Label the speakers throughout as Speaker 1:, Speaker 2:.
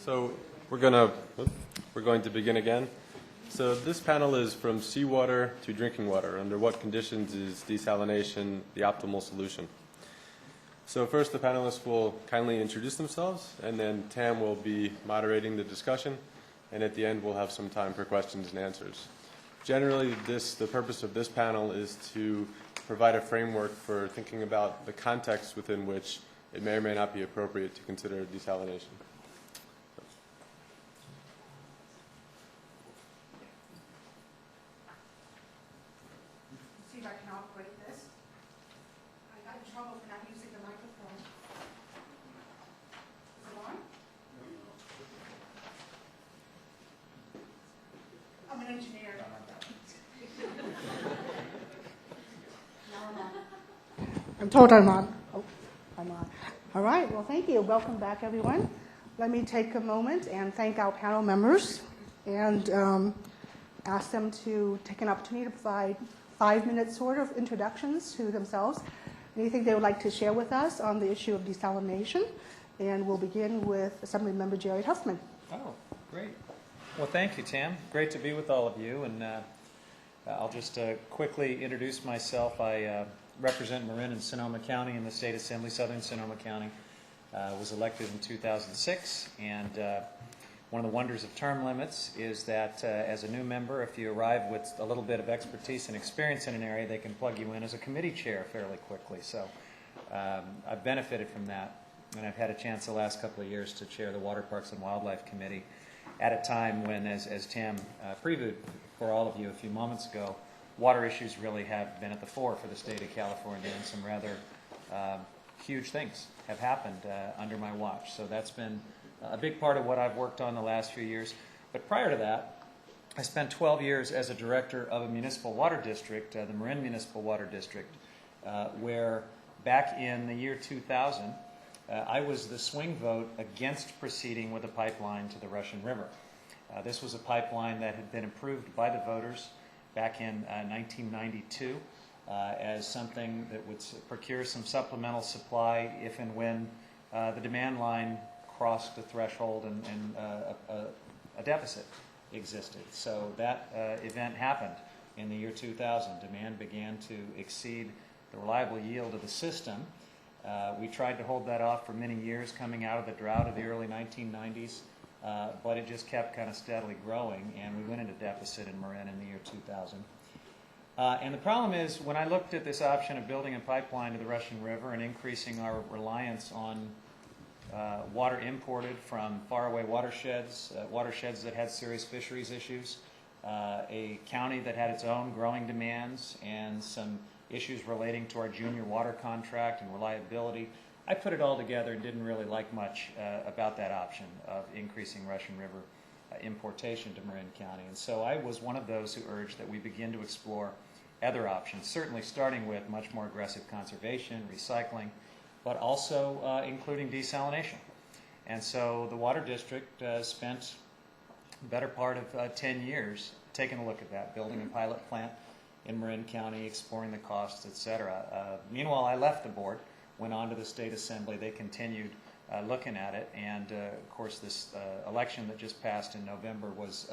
Speaker 1: So we're going to begin again. So this panel is from seawater to drinking water. Under what conditions is desalination the optimal solution? So first the panelists will kindly introduce themselves, and then Tam will be moderating the discussion, and at the end we'll have some time for questions and answers. Generally, the purpose of this panel is to provide a framework for thinking about the context within which it may or may not be appropriate to consider desalination.
Speaker 2: See if I can operate this. I got in trouble for not using the microphone. Is it on? I'm an engineer. I'm told I'm on. Oh, I'm on. All right. Well, thank you. Welcome back, everyone. Let me take a moment and thank our panel members and ask them to take an opportunity to provide 5-minute sort of introductions to themselves. Anything they would like to share with us on the issue of desalination. And we'll begin with Assemblymember Jerry Huffman.
Speaker 3: Oh, great. Well, thank you, Tam. Great to be with all of you. And I'll just quickly introduce myself. I represent Marin and Sonoma County in the State Assembly, Southern Sonoma County. Was elected in 2006, and one of the wonders of term limits is that as a new member, if you arrive with a little bit of expertise and experience in an area, they can plug you in as a committee chair fairly quickly. So I've benefited from that, and I've had a chance the last couple of years to chair the Water Parks and Wildlife Committee at a time when, as Tam previewed for all of you a few moments ago, water issues really have been at the fore for the state of California, and some rather huge things have happened under my watch. So that's been a big part of what I've worked on the last few years. But prior to that, I spent 12 years as a director of a municipal water district, the Marin Municipal Water District, where back in the year 2000, I was the swing vote against proceeding with a pipeline to the Russian River. This was a pipeline that had been approved by the voters back in 1992 as something that would procure some supplemental supply if and when the demand line crossed the threshold and a deficit existed. So that event happened in the year 2000. Demand began to exceed the reliable yield of the system. We tried to hold that off for many years coming out of the drought of the early 1990s. But it just kept kind of steadily growing, and we went into deficit in Marin in the year 2000. And the problem is, when I looked at this option of building a pipeline to the Russian River and increasing our reliance on water imported from faraway watersheds, watersheds that had serious fisheries issues, a county that had its own growing demands, and some issues relating to our junior water contract and reliability, I put it all together and didn't really like much about that option of increasing Russian River importation to Marin County. And so I was one of those who urged that we begin to explore other options, certainly starting with much more aggressive conservation, recycling, but also including desalination. And so the Water District spent the better part of 10 years taking a look at that, building a pilot plant in Marin County, exploring the costs, et cetera. Meanwhile, I left the board, went on to the State Assembly. They continued looking at it, and of course this election that just passed in November was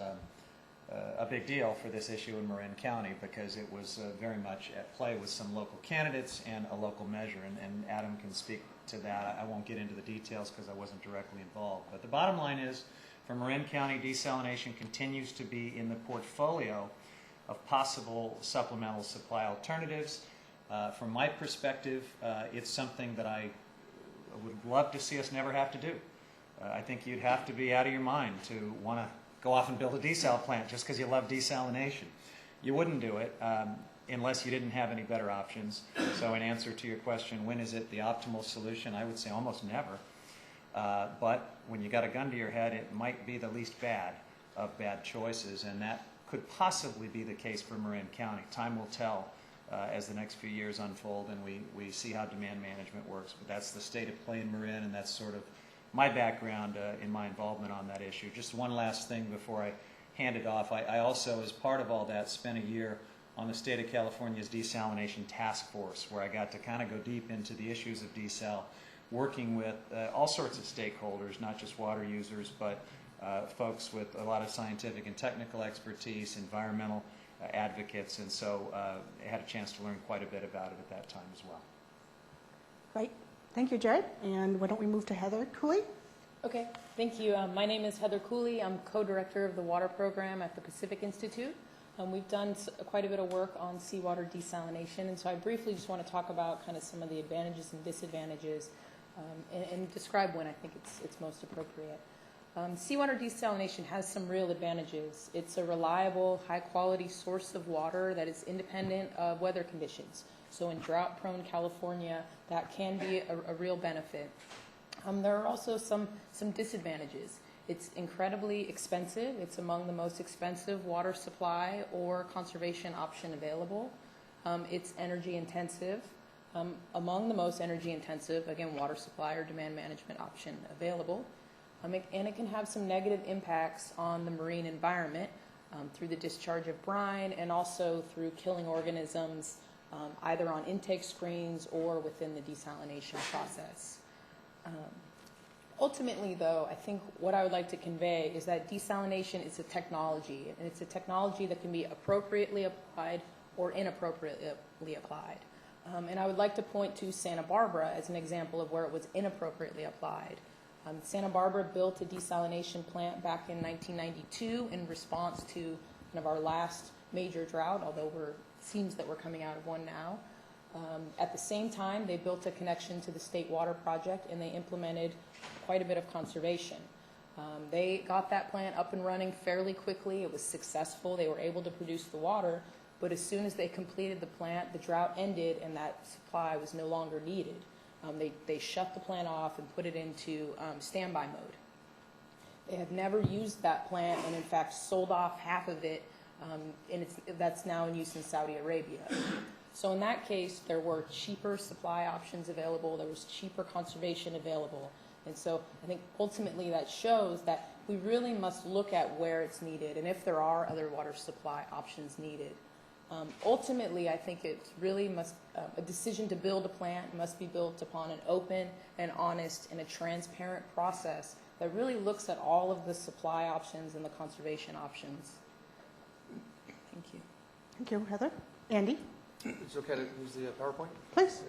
Speaker 3: a big deal for this issue in Marin County, because it was very much at play with some local candidates and a local measure, and Adam can speak to that. I won't get into the details because I wasn't directly involved. But the bottom line is, for Marin County, desalination continues to be in the portfolio of possible supplemental supply alternatives. From my perspective, it's something that I would love to see us never have to do. I think you'd have to be out of your mind to want to go off and build a desal plant just because you love desalination. You wouldn't do it unless you didn't have any better options. So in answer to your question, when is it the optimal solution, I would say almost never. But when you got a gun to your head, it might be the least bad of bad choices, and that could possibly be the case for Marin County. Time will tell as the next few years unfold and we see how demand management works. But that's the state of play in Marin, and that's sort of my background in my involvement on that issue. Just one last thing before I hand it off. I also, as part of all that, spent a year on the state of California's desalination task force, where I got to kind of go deep into the issues of desal working with all sorts of stakeholders, not just water users, but folks with a lot of scientific and technical expertise, environmental advocates, and so I had a chance to learn quite a bit about it at that time as well.
Speaker 2: Great. Thank you, Jared. And why don't we move to Heather Cooley?
Speaker 4: Okay, thank you. My name is Heather Cooley. I'm co-director of the water program at the Pacific Institute. We've done quite a bit of work on seawater desalination, and so I briefly just want to talk about kind of some of the advantages and disadvantages and describe when I think it's most appropriate. Seawater desalination has some real advantages. It's a reliable, high-quality source of water that is independent of weather conditions. So in drought-prone California, that can be a real benefit. There are also some disadvantages. It's incredibly expensive. It's among the most expensive water supply or conservation option available. It's energy intensive. Among the most energy intensive, again, water supply or demand management option available. And it can have some negative impacts on the marine environment through the discharge of brine and also through killing organisms either on intake screens or within the desalination process. Ultimately, though, I think what I would like to convey is that desalination is a technology, and it's a technology that can be appropriately applied or inappropriately applied. And I would like to point to Santa Barbara as an example of where it was inappropriately applied. Santa Barbara built a desalination plant back in 1992 in response to kind of our last major drought, although it seems that we're coming out of one now. At the same time, they built a connection to the State Water Project, and they implemented quite a bit of conservation. They got that plant up and running fairly quickly. It was successful. They were able to produce the water, but as soon as they completed the plant, the drought ended, and that supply was no longer needed. They shut the plant off and put it into standby mode. They have never used that plant and, in fact, sold off half of it, and that's now in use in Saudi Arabia. So in that case, there were cheaper supply options available. There was cheaper conservation available. And so I think ultimately that shows that we really must look at where it's needed and if there are other water supply options needed. Ultimately, I think it really must, a decision to build a plant must be built upon an open and honest and a transparent process that really looks at all of the supply options and the conservation options. Thank you.
Speaker 2: Thank you, Heather. Andy,
Speaker 5: It's okay to use the PowerPoint?
Speaker 2: please.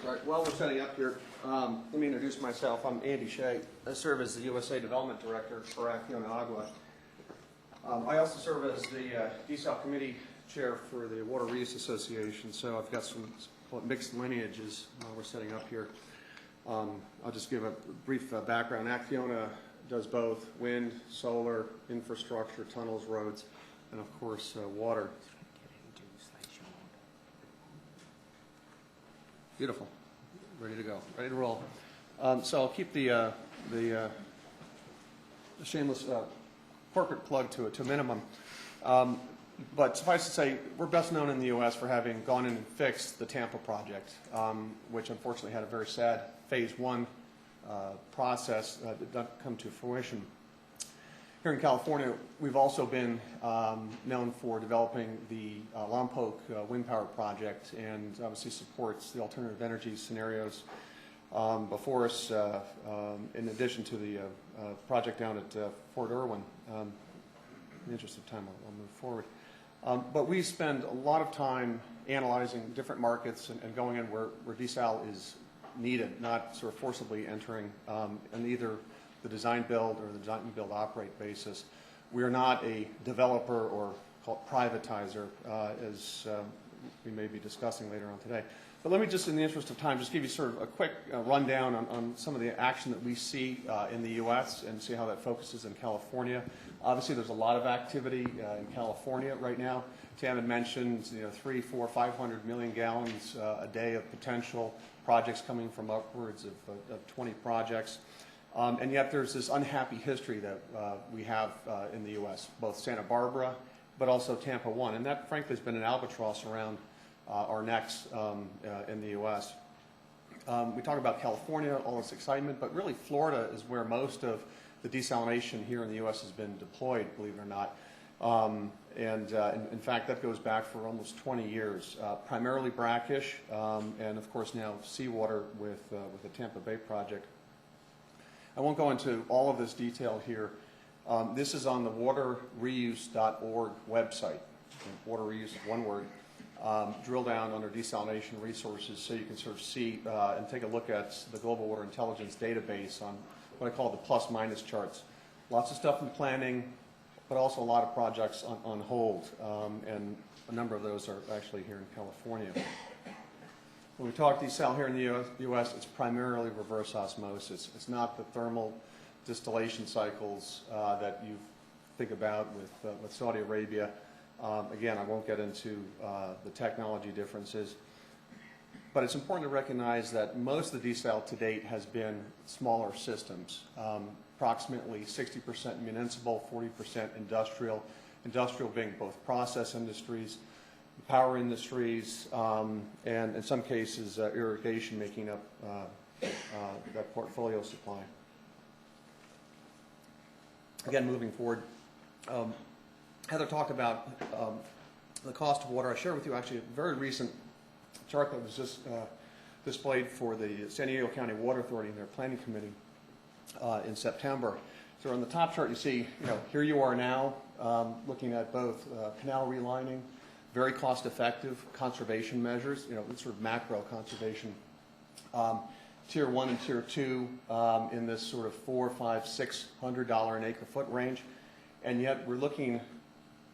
Speaker 5: Sorry. While we're setting up here, let me introduce myself. I'm Andy Shea. I serve as the USA Development Director for Acciona Agua. I also serve as the DSAL Committee Chair for the Water Reuse Association, so I've got some mixed lineages while we're setting up here. I'll just give a brief background. Acciona does both wind, solar, infrastructure, tunnels, roads, and of course water. Beautiful. Ready to go. Ready to roll. So I'll keep the shameless corporate plug to a minimum. But suffice to say, we're best known in the U.S. for having gone in and fixed the Tampa project, which unfortunately had a very sad phase one process that did not come to fruition. Here in California, we've also been known for developing the Lompoc wind power project, and obviously supports the alternative energy scenarios before us, in addition to the project down at Fort Irwin. In the interest of time, I'll move forward. But we spend a lot of time analyzing different markets and going in where desal is needed, not sort of forcibly entering in either the design build or the design build operate basis. We are not a developer or privatizer, as we may be discussing later on today. But let me just, in the interest of time, just give you sort of a quick rundown on some of the action that we see in the U.S. and see how that focuses in California. Obviously, there's a lot of activity in California right now. Tam had mentioned 300, 400, 500 million gallons a day of potential projects coming from upwards of 20 projects. And yet there's this unhappy history that we have in the U.S., both Santa Barbara, but also Tampa 1. And that, frankly, has been an albatross around our necks in the U.S. We talk about California, all this excitement, but really Florida is where most of the desalination here in the U.S. has been deployed, believe it or not. In fact, that goes back for almost 20 years, primarily brackish, and of course now seawater with the Tampa Bay project. I won't go into all of this detail here. This is on the waterreuse.org website. Water reuse is one word. Drill down under desalination resources so you can sort of see and take a look at the Global Water Intelligence database on what I call the plus-minus charts. Lots of stuff in planning, but also a lot of projects on hold, and a number of those are actually here in California. When we talk desal here in the U.S., it's primarily reverse osmosis. It's not the thermal distillation cycles that you think about with Saudi Arabia. Again, I won't get into the technology differences, but it's important to recognize that most of the desal to date has been smaller systems. Approximately 60% municipal, 40% industrial. Industrial being both process industries, power industries, and in some cases irrigation making up that portfolio supply. Again, moving forward, Heather talked about the cost of water. I shared with you actually a very recent chart that was just displayed for the San Diego County Water Authority and their planning committee in September. So on the top chart you see, here you are now looking at both canal relining, very cost-effective conservation measures, sort of macro conservation. Tier 1 and Tier 2 in this sort of $400, $500, $600 an acre foot range, and yet we're looking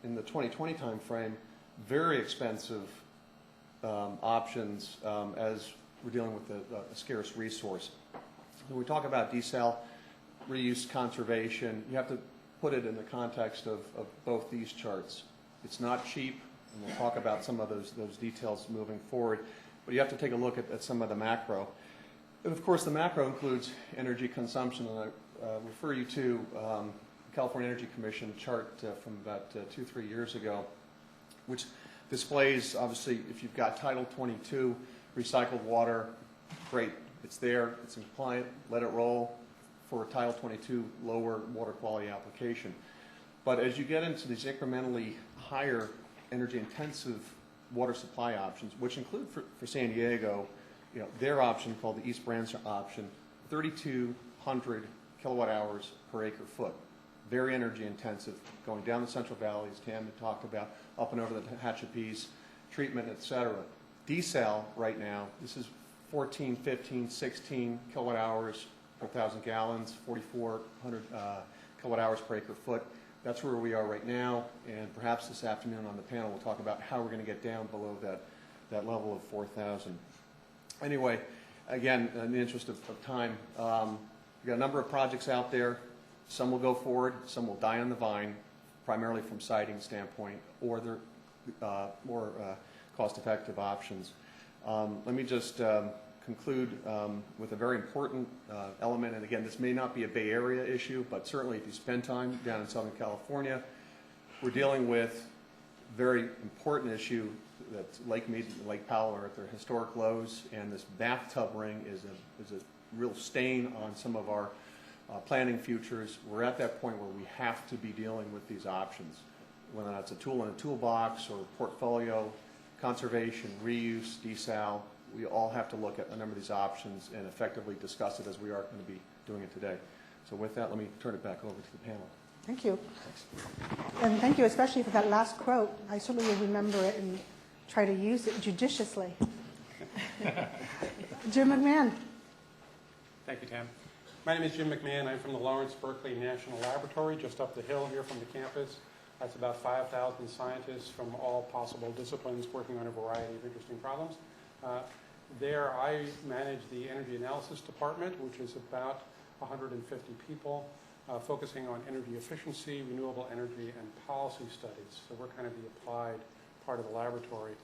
Speaker 5: in the 2020 time frame very expensive options as we're dealing with a scarce resource. When we talk about desal, reuse, conservation, you have to put it in the context of both these charts. It's not cheap, and we'll talk about some of those details moving forward, but you have to take a look at some of the macro. And of course, the macro includes energy consumption, and I refer you to the California Energy Commission chart from about 2-3 years ago, which displays, obviously, if you've got Title 22 recycled water, great, it's there, it's compliant, let it roll for Title 22 lower water quality application. But as you get into these incrementally higher energy intensive water supply options, which include for San Diego, their option called the East Branch option, 3,200 kilowatt hours per acre foot. Very energy intensive, going down the Central Valley, as Tam had talked about, up and over the Tehachapi's, treatment, et cetera. Desal right now, this is 14, 15, 16 kilowatt hours per 1,000 gallons, 4,400 kilowatt hours per acre foot. That's where we are right now, and perhaps this afternoon on the panel we'll talk about how we're going to get down below that level of 4,000. Anyway, again, in the interest of time, we've got a number of projects out there. Some will go forward, some will die on the vine, primarily from siting standpoint, or they're more cost-effective options. Let me just conclude with a very important element, and again, this may not be a Bay Area issue, but certainly if you spend time down in Southern California, we're dealing with a very important issue that Lake Mead and Lake Powell are at their historic lows, and this bathtub ring is a real stain on some of our planning futures. We're at that point where we have to be dealing with these options, whether that's a tool in a toolbox or portfolio, conservation, reuse, desal. We all have to look at a number of these options and effectively discuss it as we are going to be doing it today. So with that, let me turn it back over to the panel.
Speaker 2: Thank you.
Speaker 5: Thanks.
Speaker 2: And thank you especially for that last quote. I certainly will remember it and try to use it judiciously. Jim McMahon.
Speaker 6: Thank you, Tam. My name is Jim McMahon. I'm from the Lawrence Berkeley National Laboratory, just up the hill here from the campus. That's about 5,000 scientists from all possible disciplines working on a variety of interesting problems. There I manage the Energy Analysis Department, which is about 150 people, focusing on energy efficiency, renewable energy, and policy studies. So we're kind of the applied part of the laboratory.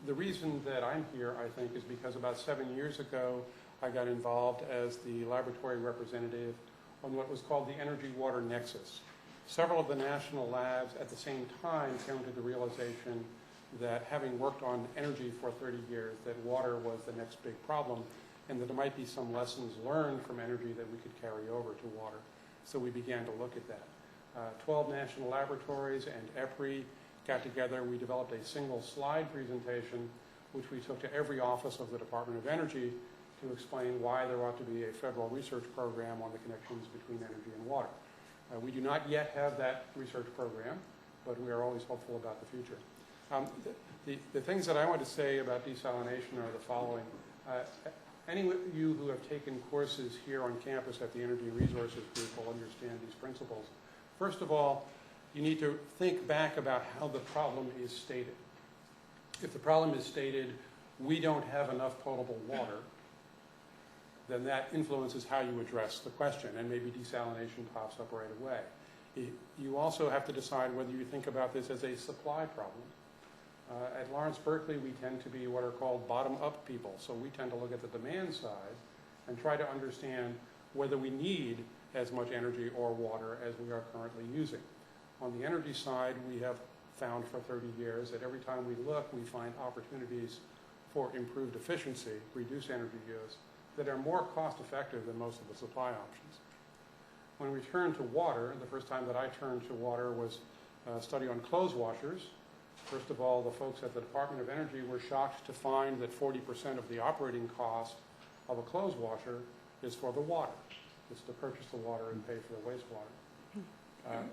Speaker 6: The reason that I'm here, I think, is because about 7 years ago, I got involved as the laboratory representative on what was called the Energy Water Nexus. Several of the national labs at the same time came to the realization that having worked on energy for 30 years, that water was the next big problem, and that there might be some lessons learned from energy that we could carry over to water. So we began to look at that. 12 national laboratories and EPRI got together. We developed a single slide presentation, which we took to every office of the Department of Energy to explain why there ought to be a federal research program on the connections between energy and water. We do not yet have that research program, but we are always hopeful about the future. The things that I want to say about desalination are the following. Any of you who have taken courses here on campus at the Energy Resources Group will understand these principles. First of all, you need to think back about how the problem is stated. If the problem is stated, we don't have enough potable water, then that influences how you address the question, and maybe desalination pops up right away. You also have to decide whether you think about this as a supply problem. At Lawrence Berkeley, we tend to be what are called bottom-up people, so we tend to look at the demand side and try to understand whether we need as much energy or water as we are currently using. On the energy side, we have found for 30 years that every time we look, we find opportunities for improved efficiency, reduce energy use, that are more cost-effective than most of the supply options. When we turn to water, the first time that I turned to water was a study on clothes washers. First of all, the folks at the Department of Energy were shocked to find that 40% of the operating cost of a clothes washer is for the water. It's to purchase the water and pay for the wastewater.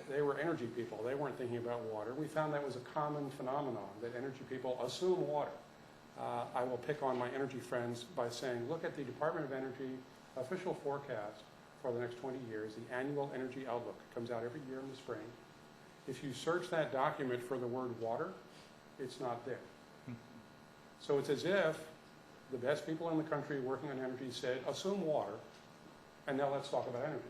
Speaker 6: They were energy people. They weren't thinking about water. We found that was a common phenomenon, that energy people assume water. I will pick on my energy friends by saying, look at the Department of Energy official forecast for the next 20 years, the annual energy outlook. It comes out every year in the spring. If you search that document for the word water, it's not there. So it's as if the best people in the country working on energy said, assume water, and now let's talk about energy.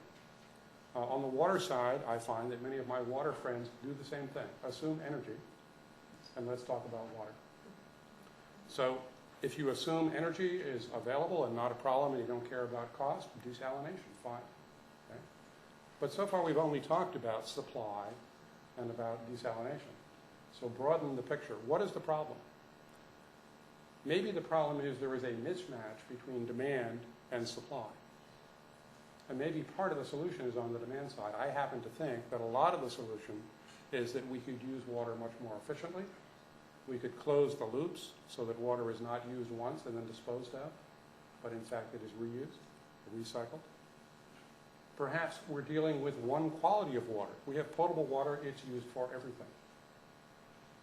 Speaker 6: On the water side, I find that many of my water friends do the same thing. Assume energy, and let's talk about water. So if you assume energy is available and not a problem and you don't care about cost, desalination, fine. Okay? But so far we've only talked about supply and about desalination. So broaden the picture. What is the problem? Maybe the problem is there is a mismatch between demand and supply. And maybe part of the solution is on the demand side. I happen to think that a lot of the solution is that we could use water much more efficiently. We could close the loops so that water is not used once and then disposed of, but in fact it is reused, recycled. Perhaps we're dealing with one quality of water. We have potable water, it's used for everything.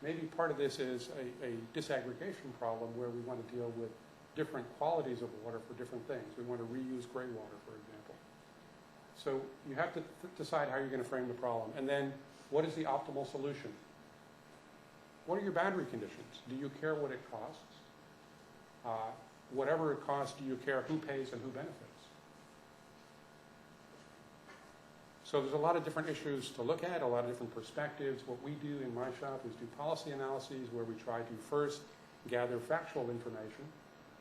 Speaker 6: Maybe part of this is a disaggregation problem where we want to deal with different qualities of water for different things. We want to reuse gray water, for example. So you have to decide how you're going to frame the problem. And then what is the optimal solution? What are your boundary conditions? Do you care what it costs? Whatever it costs, do you care who pays and who benefits? So there's a lot of different issues to look at, a lot of different perspectives. What we do in my shop is do policy analyses where we try to first gather factual information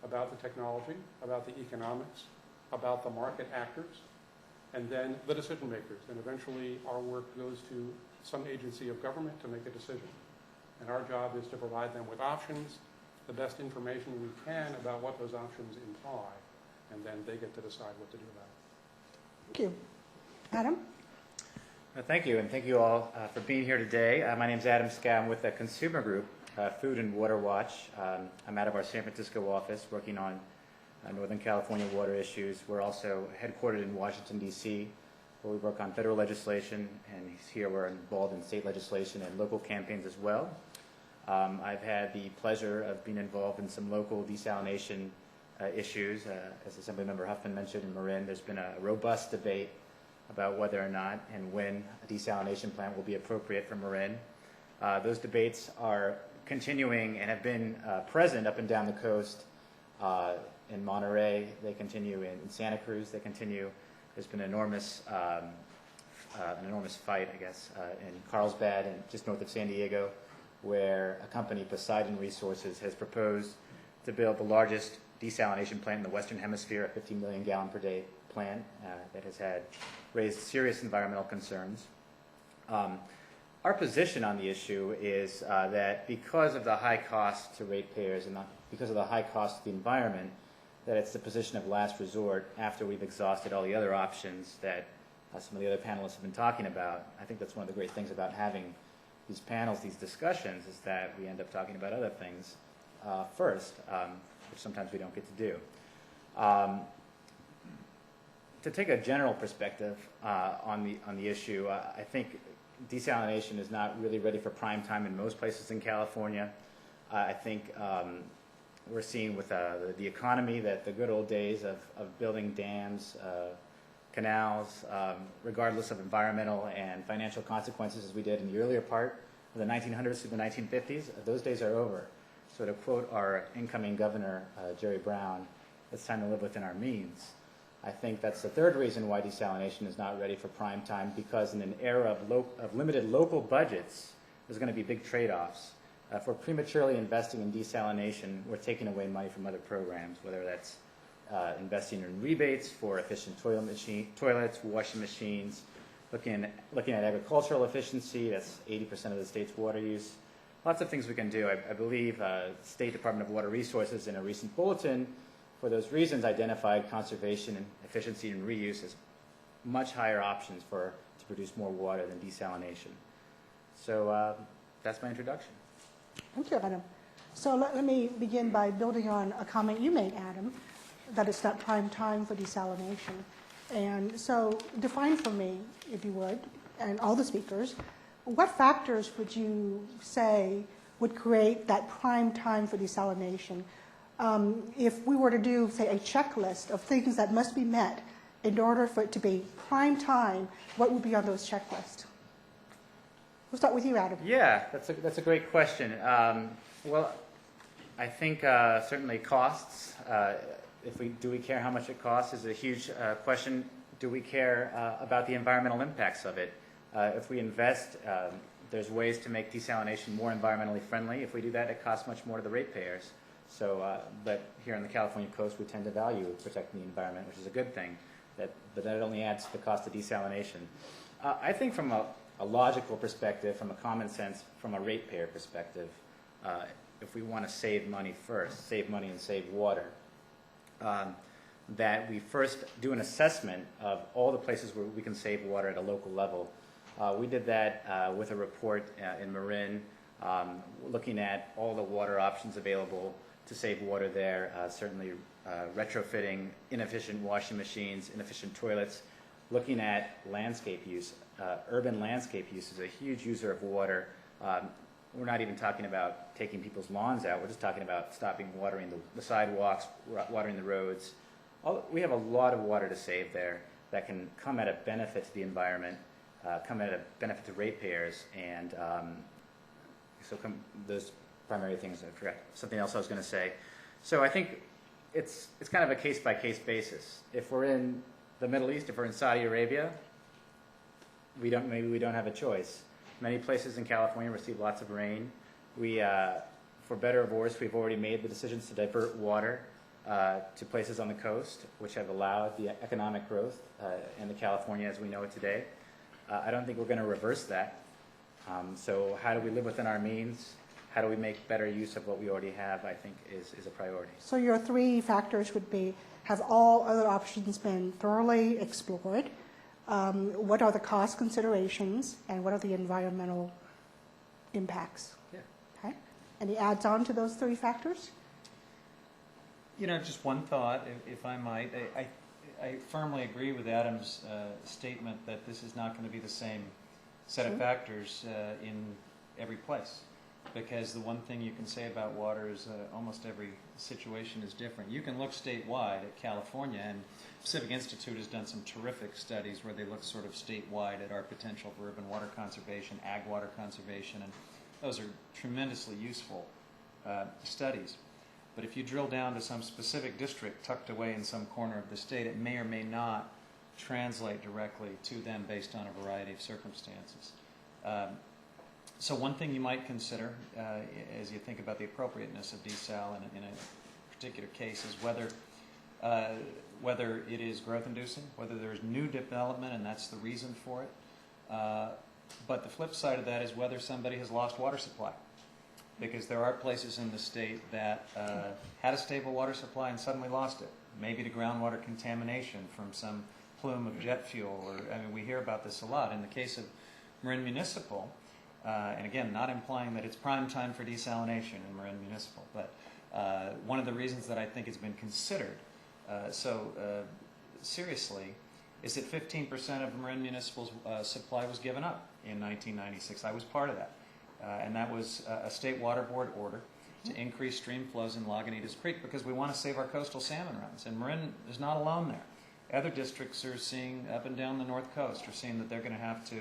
Speaker 6: about the technology, about the economics, about the market actors, and then the decision makers. And eventually our work goes to some agency of government to make a decision. And our job is to provide them with options, the best information we can about what those options imply, and then they get to decide what to do about it.
Speaker 2: Thank you. Adam?
Speaker 7: Thank you, and thank you all for being here today. My name is Adam Scow. I'm with the consumer group, Food and Water Watch. I'm out of our San Francisco office working on Northern California water issues. We're also headquartered in Washington, D.C., where we work on federal legislation, and here we're involved in state legislation and local campaigns as well. I've had the pleasure of being involved in some local desalination issues. As Assemblymember Huffman mentioned in Marin, there's been a robust debate about whether or not and when a desalination plant will be appropriate for Marin. Those debates are continuing and have been present up and down the coast. In Monterey, they continue in Santa Cruz, they continue. There's been an enormous fight, I guess, in Carlsbad and just north of San Diego, where a company, Poseidon Resources, has proposed to build the largest desalination plant in the Western Hemisphere, a 15 million gallon per day plant that has raised serious environmental concerns. Our position on the issue is that because of the high cost to ratepayers and because of the high cost to the environment, that it's the position of last resort after we've exhausted all the other options that some of the other panelists have been talking about. I think that's one of the great things about having these panels, these discussions, is that we end up talking about other things first, which sometimes we don't get to do. To take a general perspective on the issue, I think desalination is not really ready for prime time in most places in California. I think we're seeing with the economy that the good old days of building dams, canals, regardless of environmental and financial consequences as we did in the earlier part of the 1900s through the 1950s, those days are over. So to quote our incoming governor, Jerry Brown, it's time to live within our means. I think that's the third reason why desalination is not ready for prime time, because in an era of limited local budgets, there's going to be big trade-offs. If we're prematurely investing in desalination, we're taking away money from other programs, whether that's investing in rebates for efficient toilets, washing machines, looking at agricultural efficiency, that's 80% of the state's water use. Lots of things we can do. I believe State Department of Water Resources in a recent bulletin, for those reasons, identified conservation and efficiency and reuse as much higher options to produce more water than desalination. So that's my introduction.
Speaker 2: Thank you, Adam. So let me begin by building on a comment you made, Adam, that it's not prime time for desalination. And so define for me, if you would, and all the speakers, what factors would you say would create that prime time for desalination? If we were to do, say, a checklist of things that must be met in order for it to be prime time, what would be on those checklists? We'll start with you, Adam.
Speaker 7: Yeah, that's a great question. Well, I think certainly costs. Do we care how much it costs is a huge question. Do we care about the environmental impacts of it? If we invest, there's ways to make desalination more environmentally friendly. If we do that, it costs much more to the ratepayers. So, but here on the California coast, we tend to value protecting the environment, which is a good thing. But that only adds to the cost of desalination. I think from a logical perspective, from a common sense, from a ratepayer perspective, if we want to save money first, save money and save water, that we first do an assessment of all the places where we can save water at a local level. We did that with a report in Marin, looking at all the water options available to save water there, certainly retrofitting inefficient washing machines, inefficient toilets, looking at landscape use. Urban landscape use is a huge user of water. We're not even talking about taking people's lawns out. We're just talking about stopping watering the sidewalks, watering the roads. We have a lot of water to save there that can come at a benefit to the environment, come at a benefit to ratepayers, and those primary things. I forgot something else I was going to say. So I think it's kind of a case-by-case basis. If we're in the Middle East, if we're in Saudi Arabia, maybe we don't have a choice. Many places in California receive lots of rain. For better or worse, we've already made the decisions to divert water to places on the coast, which have allowed the economic growth in the California as we know it today. I don't think we're going to reverse that. So how do we live within our means? How do we make better use of what we already have, I think, is a priority.
Speaker 2: So your three factors would be, have all other options been thoroughly explored? What are the cost considerations, and what are the environmental impacts?
Speaker 3: Yeah.
Speaker 2: Okay. Any adds on to those three factors?
Speaker 3: Just one thought, if I might. I firmly agree with Adam's statement that this is not going to be the same set of factors in every place. Because the one thing you can say about water is almost every situation is different. You can look statewide at California, and Pacific Institute has done some terrific studies where they look sort of statewide at our potential for urban water conservation, ag water conservation, and those are tremendously useful studies. But if you drill down to some specific district tucked away in some corner of the state, it may or may not translate directly to them based on a variety of circumstances. So one thing you might consider as you think about the appropriateness of desal in a particular case is whether it is growth-inducing, whether there is new development and that's the reason for it. But the flip side of that is whether somebody has lost water supply. Because there are places in the state that had a stable water supply and suddenly lost it. Maybe to groundwater contamination from some plume of jet fuel, or I mean, we hear about this a lot. In the case of Marin Municipal, and again, not implying that it's prime time for desalination in Marin Municipal, but one of the reasons that I think it's been considered seriously is that 15% of Marin Municipal's supply was given up in 1996. I was part of that. And that was a state water board order to increase stream flows in Lagunitas Creek because we want to save our coastal salmon runs. And Marin is not alone there. Other districts are seeing, up and down the north coast, are seeing that they're going to have to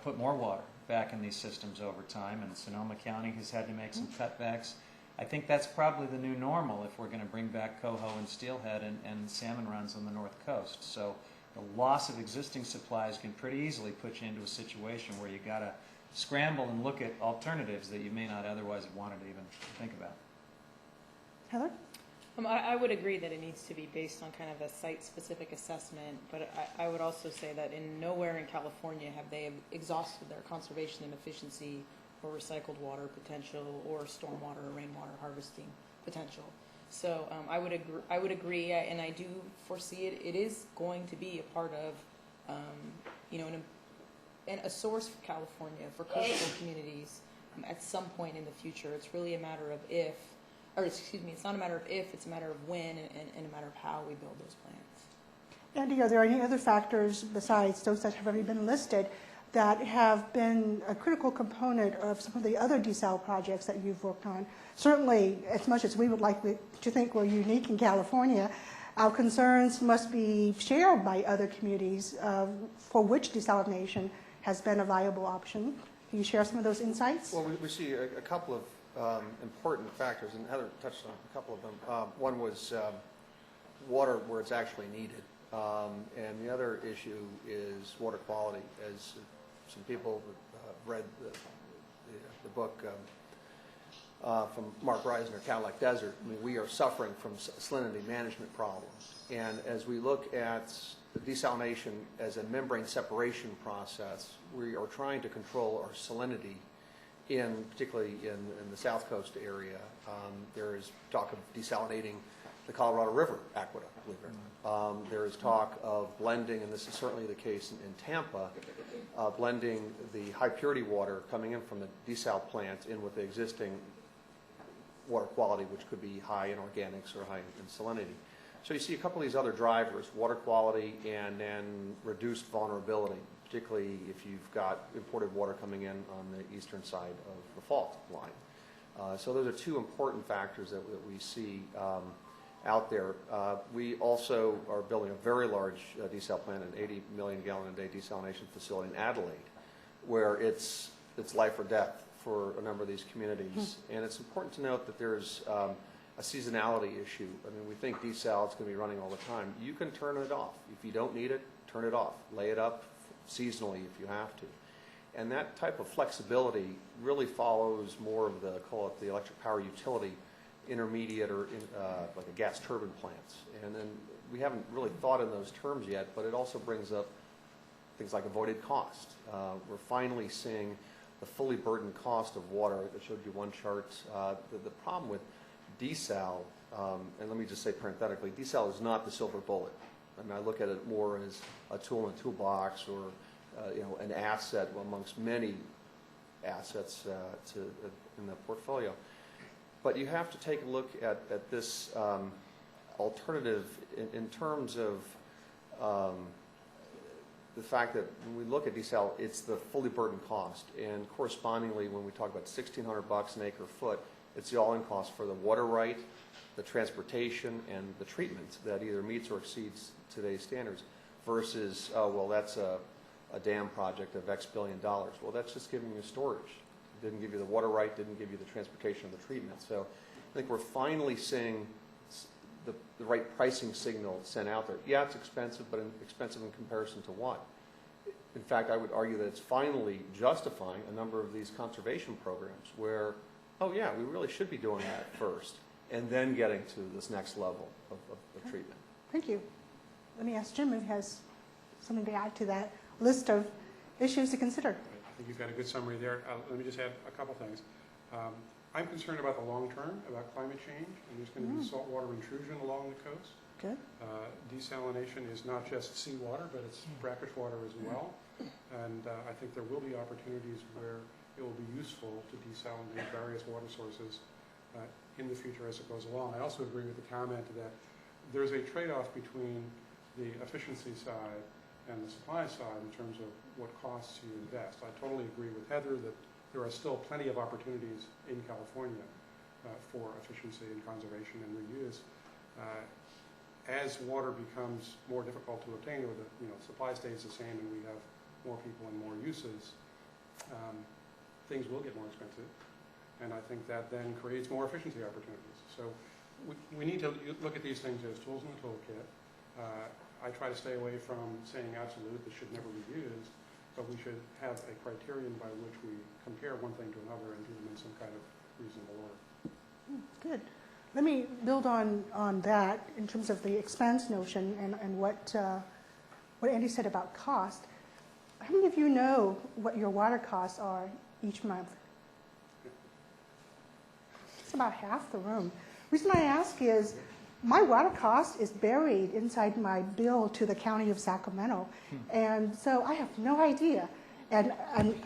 Speaker 3: put more water back in these systems over time. And Sonoma County has had to make some cutbacks. I think that's probably the new normal if we're going to bring back coho and steelhead and salmon runs on the north coast. So the loss of existing supplies can pretty easily put you into a situation where you got to scramble and look at alternatives that you may not otherwise have wanted to even think about.
Speaker 2: Heather?
Speaker 4: I would agree that it needs to be based on kind of a site-specific assessment, but I would also say that in nowhere in California have they exhausted their conservation and efficiency or recycled water potential or stormwater or rainwater harvesting potential. So I would agree, and I do foresee it. It is going to be a part of, and a source for California, for coastal communities at some point in the future. It's really a matter of if, or excuse me, it's not a matter of if, it's a matter of when and a matter of how we build those plants.
Speaker 2: Andy, are there any other factors besides those that have already been listed that have been a critical component of some of the other desal projects that you've worked on? Certainly, as much as we would like to think we're unique in California, our concerns must be shared by other communities for which desalination has been a viable option. Can you share some of those insights?
Speaker 5: Well, we see a couple of important factors, and Heather touched on a couple of them. One was water where it's actually needed, and the other issue is water quality. As some people read the book from Mark Reisner, Cadillac Desert, I mean, we are suffering from salinity management problems. And as we look at desalination as a membrane separation process, we are trying to control our salinity, particularly in the South Coast area. There is talk of desalinating the Colorado River aqueduct, believe it or not. There is talk of blending, and this is certainly the case in Tampa, blending the high purity water coming in from the desal plant in with the existing water quality, which could be high in organics or high in salinity. So you see a couple of these other drivers, water quality and then reduced vulnerability, particularly if you've got imported water coming in on the eastern side of the fault line. So those are two important factors that we see out there. We also are building a very large desal plant, an 80 million gallon a day desalination facility in Adelaide, where it's life or death for a number of these communities. And it's important to note that there's a seasonality issue. I mean, we think desal is going to be running all the time. You can turn it off. If you don't need it, turn it off. Lay it up seasonally if you have to. And that type of flexibility really follows more of call it the electric power utility intermediate or like a gas turbine plants. And then we haven't really thought in those terms yet, but it also brings up things like avoided cost. We're finally seeing the fully burdened cost of water. I showed you one chart. The problem with desal, and let me just say parenthetically, desal is not the silver bullet. I mean, I look at it more as a tool in a toolbox or an asset amongst many assets in the portfolio. But you have to take a look at this alternative in terms of the fact that when we look at desal, it's the fully burdened cost. And correspondingly, when we talk about $1,600 an acre foot, it's the all-in cost for the water right, the transportation, and the treatment that either meets or exceeds today's standards versus, well, that's a dam project of X billion dollars. Well, that's just giving you storage. It didn't give you the water right, didn't give you the transportation or the treatment. So I think we're finally seeing the right pricing signal sent out there. Yeah, it's expensive, but expensive in comparison to what? In fact, I would argue that it's finally justifying a number of these conservation programs where, oh yeah, we really should be doing that first and then getting to this next level of treatment.
Speaker 2: Thank you. Let me ask Jim if he has something to add to that list of issues to consider.
Speaker 6: I think you've got a good summary there. Let me just add a couple things. I'm concerned about the long term, about climate change, and there's going to be saltwater intrusion along the coast.
Speaker 2: Good.
Speaker 6: Desalination is not just seawater, but it's brackish water as well. And I think there will be opportunities where it will be useful to desalinate various water sources in the future as it goes along. I also agree with the comment that there's a trade-off between the efficiency side and the supply side in terms of what costs you invest. I totally agree with Heather that there are still plenty of opportunities in California for efficiency and conservation and reuse. As water becomes more difficult to obtain, or the supply stays the same and we have more people and more uses, things will get more expensive. And I think that then creates more efficiency opportunities. So we need to look at these things as tools in the toolkit. I try to stay away from saying absolute, this should never be used, but we should have a criterion by which we compare one thing to another and do them in some kind of reasonable order. Good.
Speaker 2: Let me build on that in terms of the expense notion and what Andy said about cost. How many of you know what your water costs are each month? It's about half the room. The reason I ask is my water cost is buried inside my bill to the County of Sacramento, and so I have no idea. And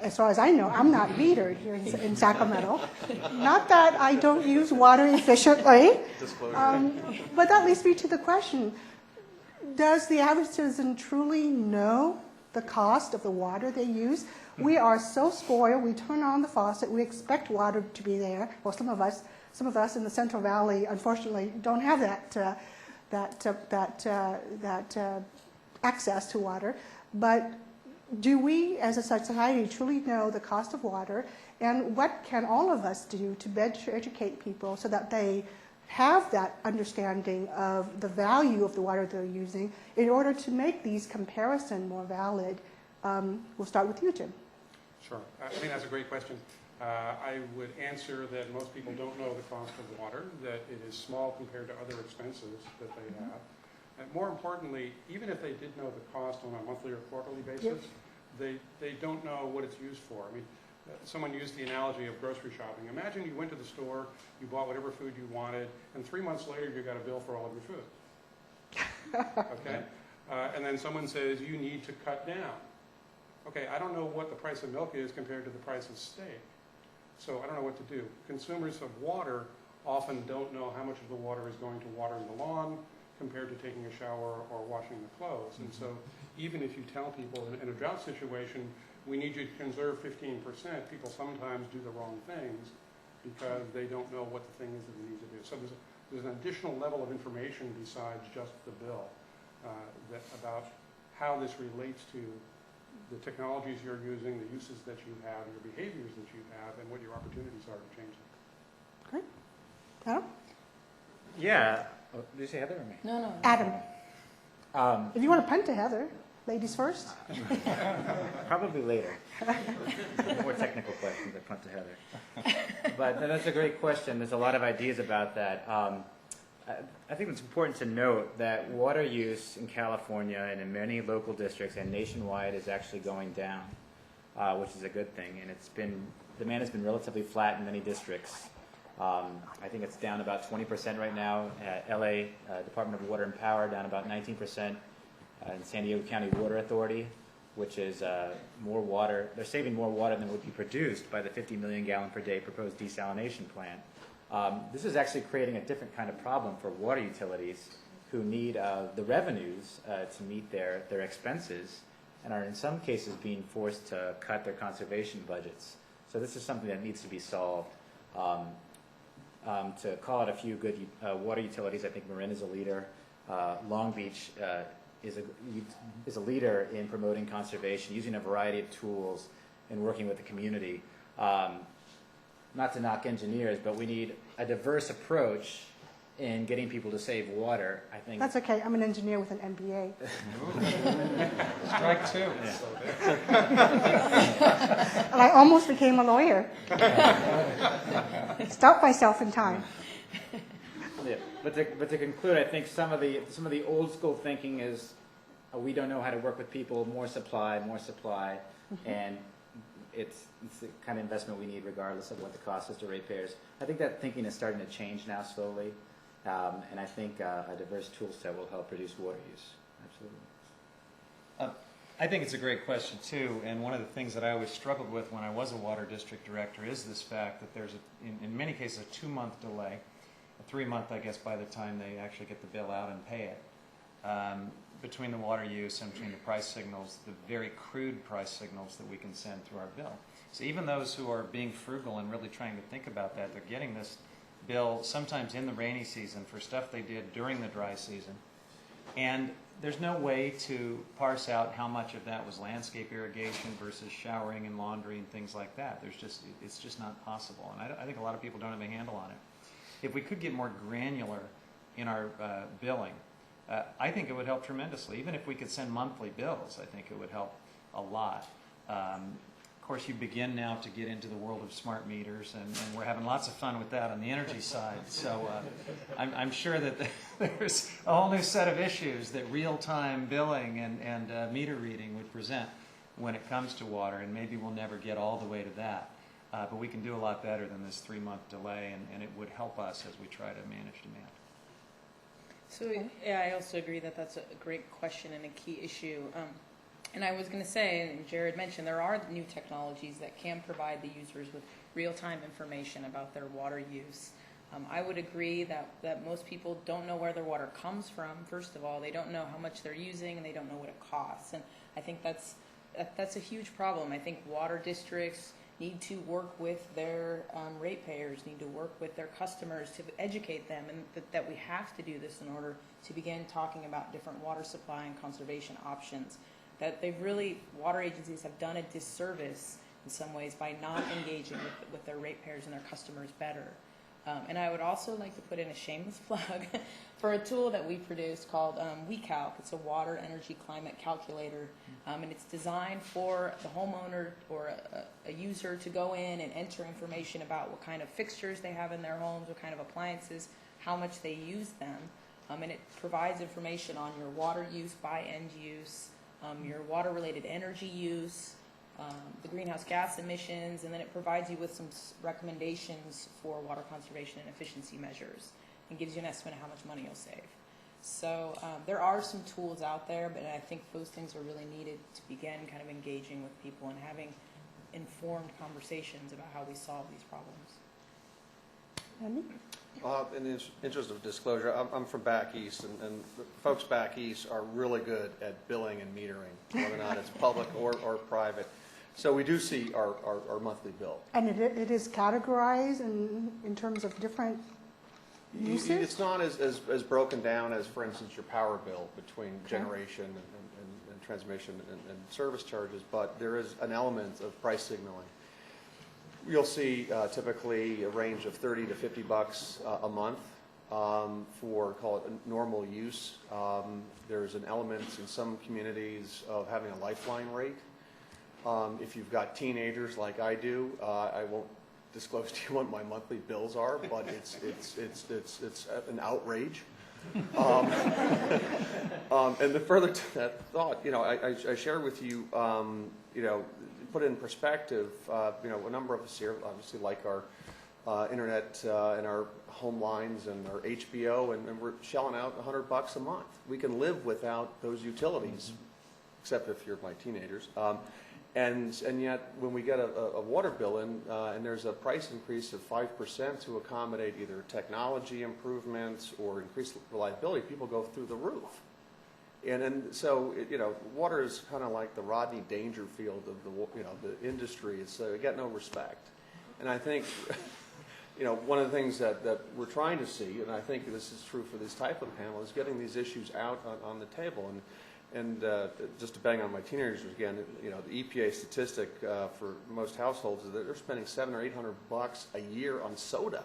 Speaker 2: as far as I know, I'm not metered here in Sacramento. Not that I don't use water efficiently, but that leads me to the question, does the average citizen truly know the cost of the water they use? We are so spoiled. We turn on the faucet. We expect water to be there. Well, some of us in the Central Valley, unfortunately, don't have that access to water. But do we, as a society, truly know the cost of water? And what can all of us do to better educate people so that they have that understanding of the value of the water they're using in order to make these comparisons more valid? We'll start with you, Jim.
Speaker 6: Sure. I think that's a great question. I would answer that most people don't know the cost of water, that it is small compared to other expenses that they have. And more importantly, even if they did know the cost on a monthly or quarterly basis, they don't know what it's used for. I mean, someone used the analogy of grocery shopping. Imagine you went to the store, you bought whatever food you wanted, and 3 months later you got a bill for all of your food. Okay? And then someone says, you need to cut down. Okay, I don't know what the price of milk is compared to the price of steak. So I don't know what to do. Consumers of water often don't know how much of the water is going to watering the lawn compared to taking a shower or washing the clothes. And so even if you tell people in a drought situation, we need you to conserve 15%, people sometimes do the wrong things because they don't know what the thing is that they need to do. So there's an additional level of information besides just the bill about how this relates to the technologies you're using, the uses that you have, your behaviors that you have, and what your opportunities are to change them.
Speaker 2: Great. Adam?
Speaker 7: Yeah. Oh, did you say Heather or me?
Speaker 4: No.
Speaker 2: Adam.
Speaker 7: Um,
Speaker 2: If you want to punt to Heather, ladies first.
Speaker 7: Probably later. More technical questions I punt to Heather. But that's a great question. There's a lot of ideas about that. I think it's important to note that water use in California and in many local districts and nationwide is actually going down, which is a good thing. And demand has been relatively flat in many districts. I think it's down about 20% right now. LA Department of Water and Power down about 19%. In San Diego County Water Authority, which is more water. They're saving more water than would be produced by the 50 million gallon per day proposed desalination plant. This is actually creating a different kind of problem for water utilities who need the revenues to meet their expenses and are in some cases being forced to cut their conservation budgets. So this is something that needs to be solved. To call out a few good water utilities, I think Marin is a leader. Long Beach is a leader in promoting conservation, using a variety of tools and working with the community. Not to knock engineers, but we need a diverse approach in getting people to save water. I think
Speaker 2: That's okay. I'm an engineer with an MBA.
Speaker 3: Strike two.
Speaker 2: And I almost became a lawyer. Stopped myself in time.
Speaker 7: Yeah, but to conclude, I think some of the old school thinking is we don't know how to work with people, more supply, and it's the kind of investment we need regardless of what the cost is to ratepayers. I think that thinking is starting to change now slowly. And I think a diverse tool set will help reduce water use. Absolutely.
Speaker 3: I think it's a great question too, and one of the things that I always struggled with when I was a water district director is this fact that there's, in many cases, a 2-month delay, a 3-month, I guess, by the time they actually get the bill out and pay it, between the water use and between the price signals, the very crude price signals that we can send through our bill. So even those who are being frugal and really trying to think about that, they're getting this bill sometimes in the rainy season for stuff they did during the dry season. And there's no way to parse out how much of that was landscape irrigation versus showering and laundry and things like that. It's just not possible. And I think a lot of people don't have a handle on it. If we could get more granular in our billing, I think it would help tremendously. Even if we could send monthly bills, I think it would help a lot. Of course, you begin now to get into the world of smart meters, and we're having lots of fun with that on the energy side. So I'm sure that there's a whole new set of issues that real-time billing and meter reading would present when it comes to water, and maybe we'll never get all the way to that. But we can do a lot better than this 3-month delay, and it would help us as we try to manage demand.
Speaker 4: So yeah, I also agree that that's a great question and a key issue. And I was going to say, and Jared mentioned, there are new technologies that can provide the users with real-time information about their water use. I would agree that most people don't know where their water comes from. First of all, they don't know how much they're using, and they don't know what it costs. And I think that's a huge problem. I think water districts need to work with their ratepayers, need to work with their customers to educate them, and that we have to do this in order to begin talking about different water supply and conservation options. That water agencies have done a disservice in some ways by not engaging with their ratepayers and their customers better. And I would also like to put in a shameless plug for a tool that we produced called WeCalc. It's a water energy climate calculator, and it's designed for the homeowner or a user to go in and enter information about what kind of fixtures they have in their homes, what kind of appliances, how much they use them, and it provides information on your water use by end use, your water-related energy use, the greenhouse gas emissions, and then it provides you with some recommendations for water conservation and efficiency measures and gives you an estimate of how much money you'll save. So there are some tools out there, but I think those things are really needed to begin kind of engaging with people and having informed conversations about how we solve these problems.
Speaker 2: Andy?
Speaker 5: In the interest of disclosure, I'm from back east, and the folks back east are really good at billing and metering, whether or not it's public or private. So we do see our monthly bill.
Speaker 2: And it is categorized in terms of different uses?
Speaker 5: It's not as broken down as, for instance, your power bill between generation and transmission and service charges, but there is an element of price signaling. You'll see typically a range of $30 to $50 a month for, call it, normal use. There's an element in some communities of having a lifeline rate. If you've got teenagers like I do, I won't disclose to you what my monthly bills are, but it's an outrage. And the further to that thought, I shared with you, put in perspective, a number of us here obviously like our internet and our home lines and our HBO, and we're shelling out $100 a month. We can live without those utilities, except if you're my teenagers. And yet, when we get a water bill in, and there's a price increase of 5% to accommodate either technology improvements or increased reliability, people go through the roof. And so, water is kind of like the Rodney Dangerfield of the industry. It's got no respect. And I think, one of the things that we're trying to see, and I think this is true for this type of panel, is getting these issues out on the table. And just to bang on my teenagers again, the EPA statistic for most households is that they're spending $700 or $800 a year on soda.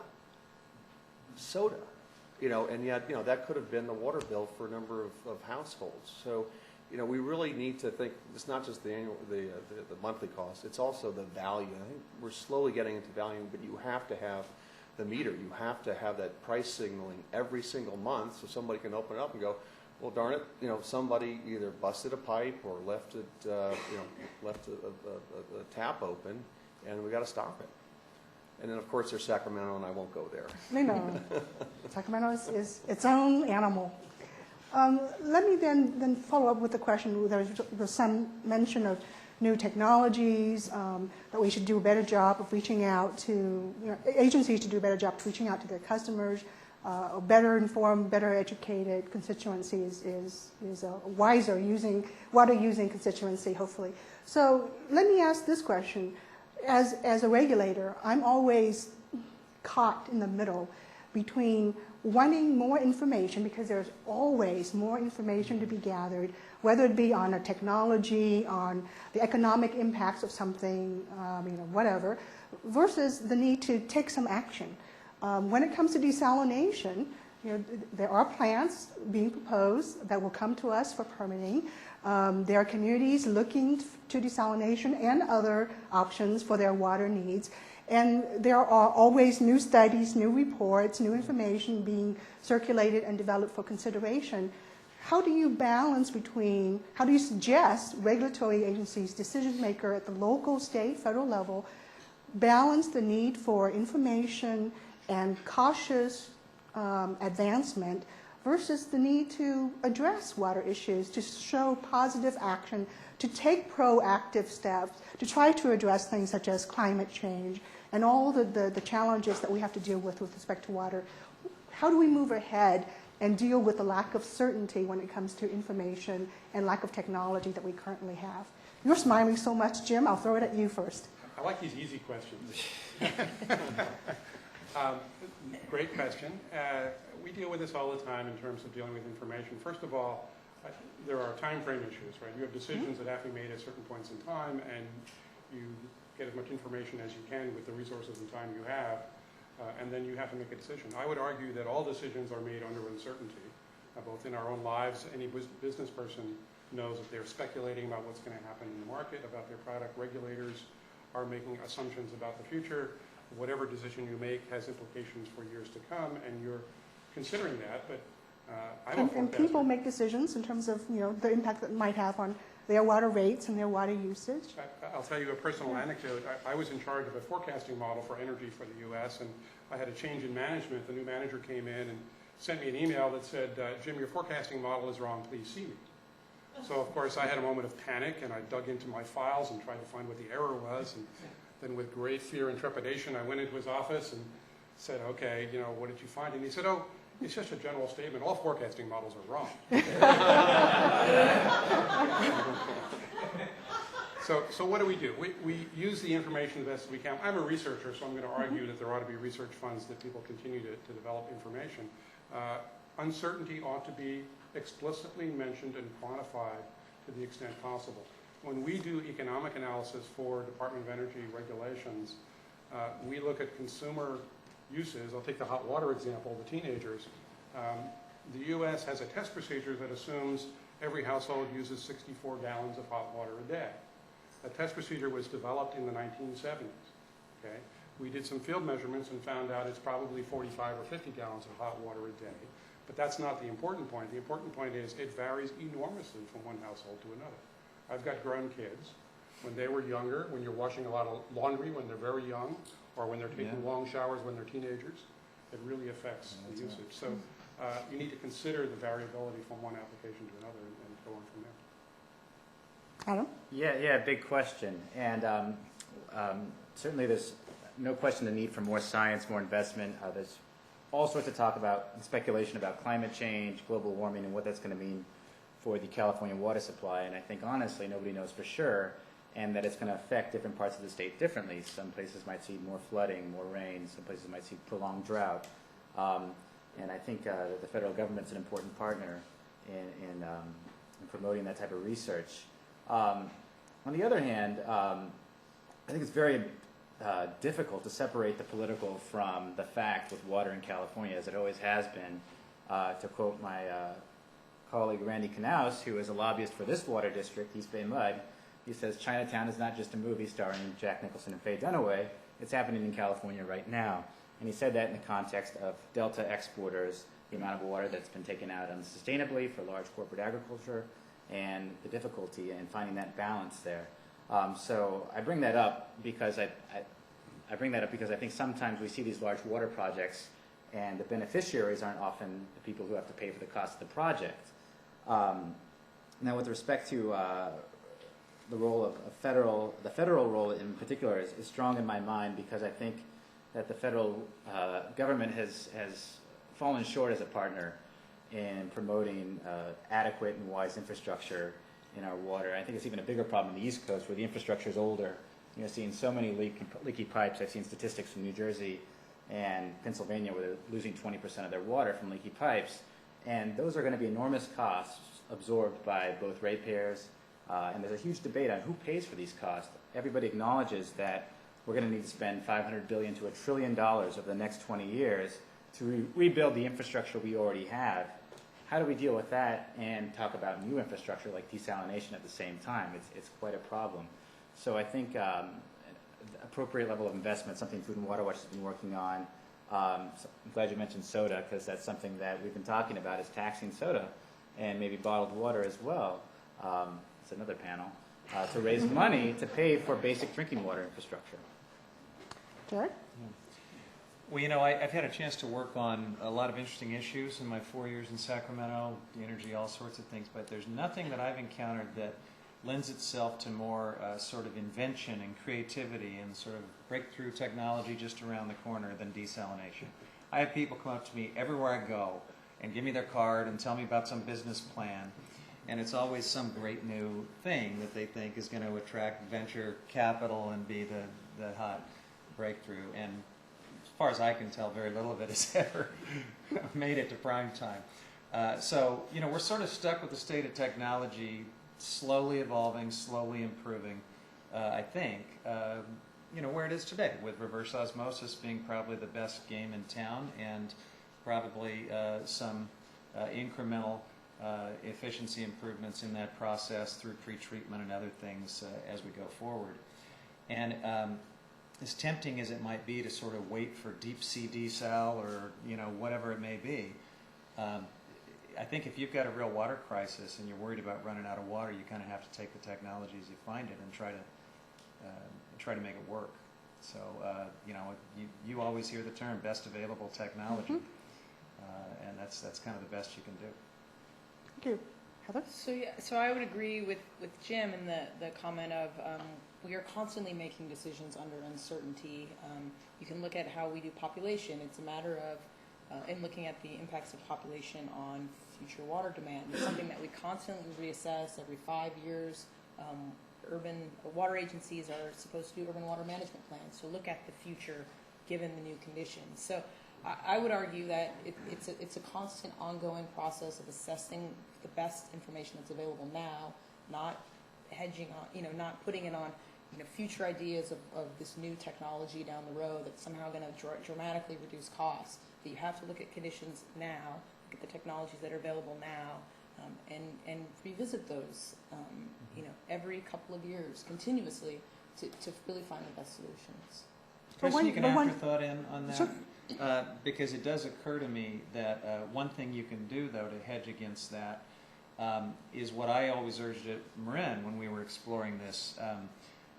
Speaker 5: And yet, that could have been the water bill for a number of households. So, we really need to think, it's not just the monthly cost, it's also the value. I think we're slowly getting into value, but you have to have the meter. You have to have that price signaling every single month so somebody can open it up and go, well, darn it, somebody either busted a pipe or left it, left a tap open, and we got to stop it. And then, of course, there's Sacramento, and I won't go there.
Speaker 2: No. Sacramento is its own animal. Let me then follow up with the question. There was some mention of new technologies, that we should do a better job of reaching out to, agencies to do a better job of reaching out to their customers. A better informed, better educated constituency is a wiser water using constituency, hopefully. So let me ask this question. As a regulator, I'm always caught in the middle between wanting more information, because there's always more information to be gathered, whether it be on a technology, on the economic impacts of something, whatever, versus the need to take some action. When it comes to desalination, there are plants being proposed that will come to us for permitting. There are communities looking to desalination and other options for their water needs. And there are always new studies, new reports, new information being circulated and developed for consideration. How do you how do you suggest regulatory agencies, decision maker at the local, state, federal level, balance the need for information and cautious advancement versus the need to address water issues, to show positive action, to take proactive steps, to try to address things such as climate change and all the challenges that we have to deal with respect to water? How do we move ahead and deal with the lack of certainty when it comes to information and lack of technology that we currently have? You're smiling so much, Jim. I'll throw it at you first.
Speaker 6: I like these easy questions. Great question. We deal with this all the time in terms of dealing with information. First of all, there are time frame issues, right? You have decisions that have to be made at certain points in time, and you get as much information as you can with the resources and time you have, and then you have to make a decision. I would argue that all decisions are made under uncertainty, both in our own lives. Any business person knows that they're speculating about what's going to happen in the market, about their product. Regulators are making assumptions about the future. Whatever decision you make has implications for years to come, and you're considering that, but
Speaker 2: And people make decisions in terms of the impact that it might have on their water rates and their water usage.
Speaker 6: I'll tell you a personal anecdote. I was in charge of a forecasting model for energy for the U.S., and I had a change in management. The new manager came in and sent me an email that said, Jim, your forecasting model is wrong. Please see me. So, of course, I had a moment of panic, and I dug into my files and tried to find what the error was. And then with great fear and trepidation, I went into his office and said, okay, what did you find? And he said, oh, it's just a general statement. All forecasting models are wrong. So what do? We use the information the best we can. I'm a researcher, so I'm going to argue that there ought to be research funds that people continue to develop information. Uncertainty ought to be explicitly mentioned and quantified to the extent possible. When we do economic analysis for Department of Energy regulations, we look at consumer uses. I'll take the hot water example, the teenagers. The U.S. has a test procedure that assumes every household uses 64 gallons of hot water a day. That test procedure was developed in the 1970s. Okay? We did some field measurements and found out it's probably 45 or 50 gallons of hot water a day. But that's not the important point. The important point is it varies enormously from one household to another. I've got grown kids. When they were younger, when you're washing a lot of laundry when they're very young, or when they're taking long showers when they're teenagers, it really affects the usage. So you need to consider the variability from one application to another and go on from there.
Speaker 2: Adam?
Speaker 7: Yeah, big question. And certainly there's no question the need for more science, more investment. There's all sorts of talk about and speculation about climate change, global warming, and what that's going to mean for the California water supply. And I think, honestly, nobody knows for sure, and that it's going to affect different parts of the state differently. Some places might see more flooding, more rain. Some places might see prolonged drought. And I think the federal government's an important partner in promoting that type of research. On the other hand, I think it's very difficult to separate the political from the fact with water in California, as it always has been. To quote my colleague Randy Knaus, who is a lobbyist for this water district, East Bay Mud, he says Chinatown is not just a movie starring Jack Nicholson and Faye Dunaway, it's happening in California right now. And he said that in the context of Delta exporters, the amount of water that's been taken out unsustainably for large corporate agriculture, and the difficulty in finding that balance there. So I bring that up because I bring that up because I think sometimes we see these large water projects and the beneficiaries aren't often the people who have to pay for the cost of the project. Now, with respect to the role of the federal role in particular is strong in my mind because I think that the federal government has fallen short as a partner in promoting adequate and wise infrastructure in our water. I think it's even a bigger problem in the East Coast where the infrastructure is older. Seeing so many leaky pipes. I've seen statistics from New Jersey and Pennsylvania where they're losing 20% of their water from leaky pipes. And those are going to be enormous costs absorbed by both ratepayers. And there's a huge debate on who pays for these costs. Everybody acknowledges that we're going to need to spend $500 billion to $1 trillion over the next 20 years to rebuild the infrastructure we already have. How do we deal with that and talk about new infrastructure like desalination at the same time? It's quite a problem. So I think appropriate level of investment, something Food and Water Watch has been working on. So I'm glad you mentioned soda because that's something that we've been talking about is taxing soda and maybe bottled water as well. It's another panel to raise money to pay for basic drinking water infrastructure.
Speaker 2: Jared?
Speaker 3: Well, I've had a chance to work on a lot of interesting issues in my 4 years in Sacramento, the energy, all sorts of things, but there's nothing that I've encountered that lends itself to more sort of invention and creativity and sort of breakthrough technology just around the corner than desalination. I have people come up to me everywhere I go and give me their card and tell me about some business plan, and it's always some great new thing that they think is going to attract venture capital and be the hot breakthrough. And as far as I can tell, very little of it has ever made it to prime time. So, we're sort of stuck with the state of technology, slowly evolving, slowly improving, I think, where it is today, with reverse osmosis being probably the best game in town and probably some incremental efficiency improvements in that process through pretreatment and other things as we go forward. And as tempting as it might be to sort of wait for deep sea desal or whatever it may be, I think if you've got a real water crisis and you're worried about running out of water, you kind of have to take the technology as you find it and try to make it work. So you always hear the term best available technology, and that's kind of the best you can do.
Speaker 2: Thank you. Heather?
Speaker 4: So I would agree with Jim in the comment of we are constantly making decisions under uncertainty. You can look at how we do population. It's a matter of in looking at the impacts of population on future water demand. It's something that we constantly reassess every 5 years. Urban water agencies are supposed to do urban water management plans, so look at the future given the new conditions. So I would argue that it's a constant ongoing process of assessing the best information that's available now, not hedging on, not putting it on future ideas of this new technology down the road that's somehow going to dramatically reduce costs. But you have to look at conditions now, look at the technologies that are available now, and revisit those, every couple of years continuously to really find the best solutions.
Speaker 3: Can I sneak an afterthought in on that?
Speaker 2: Sure.
Speaker 3: Because it does occur to me that one thing you can do, though, to hedge against that is what I always urged at Marin when we were exploring this.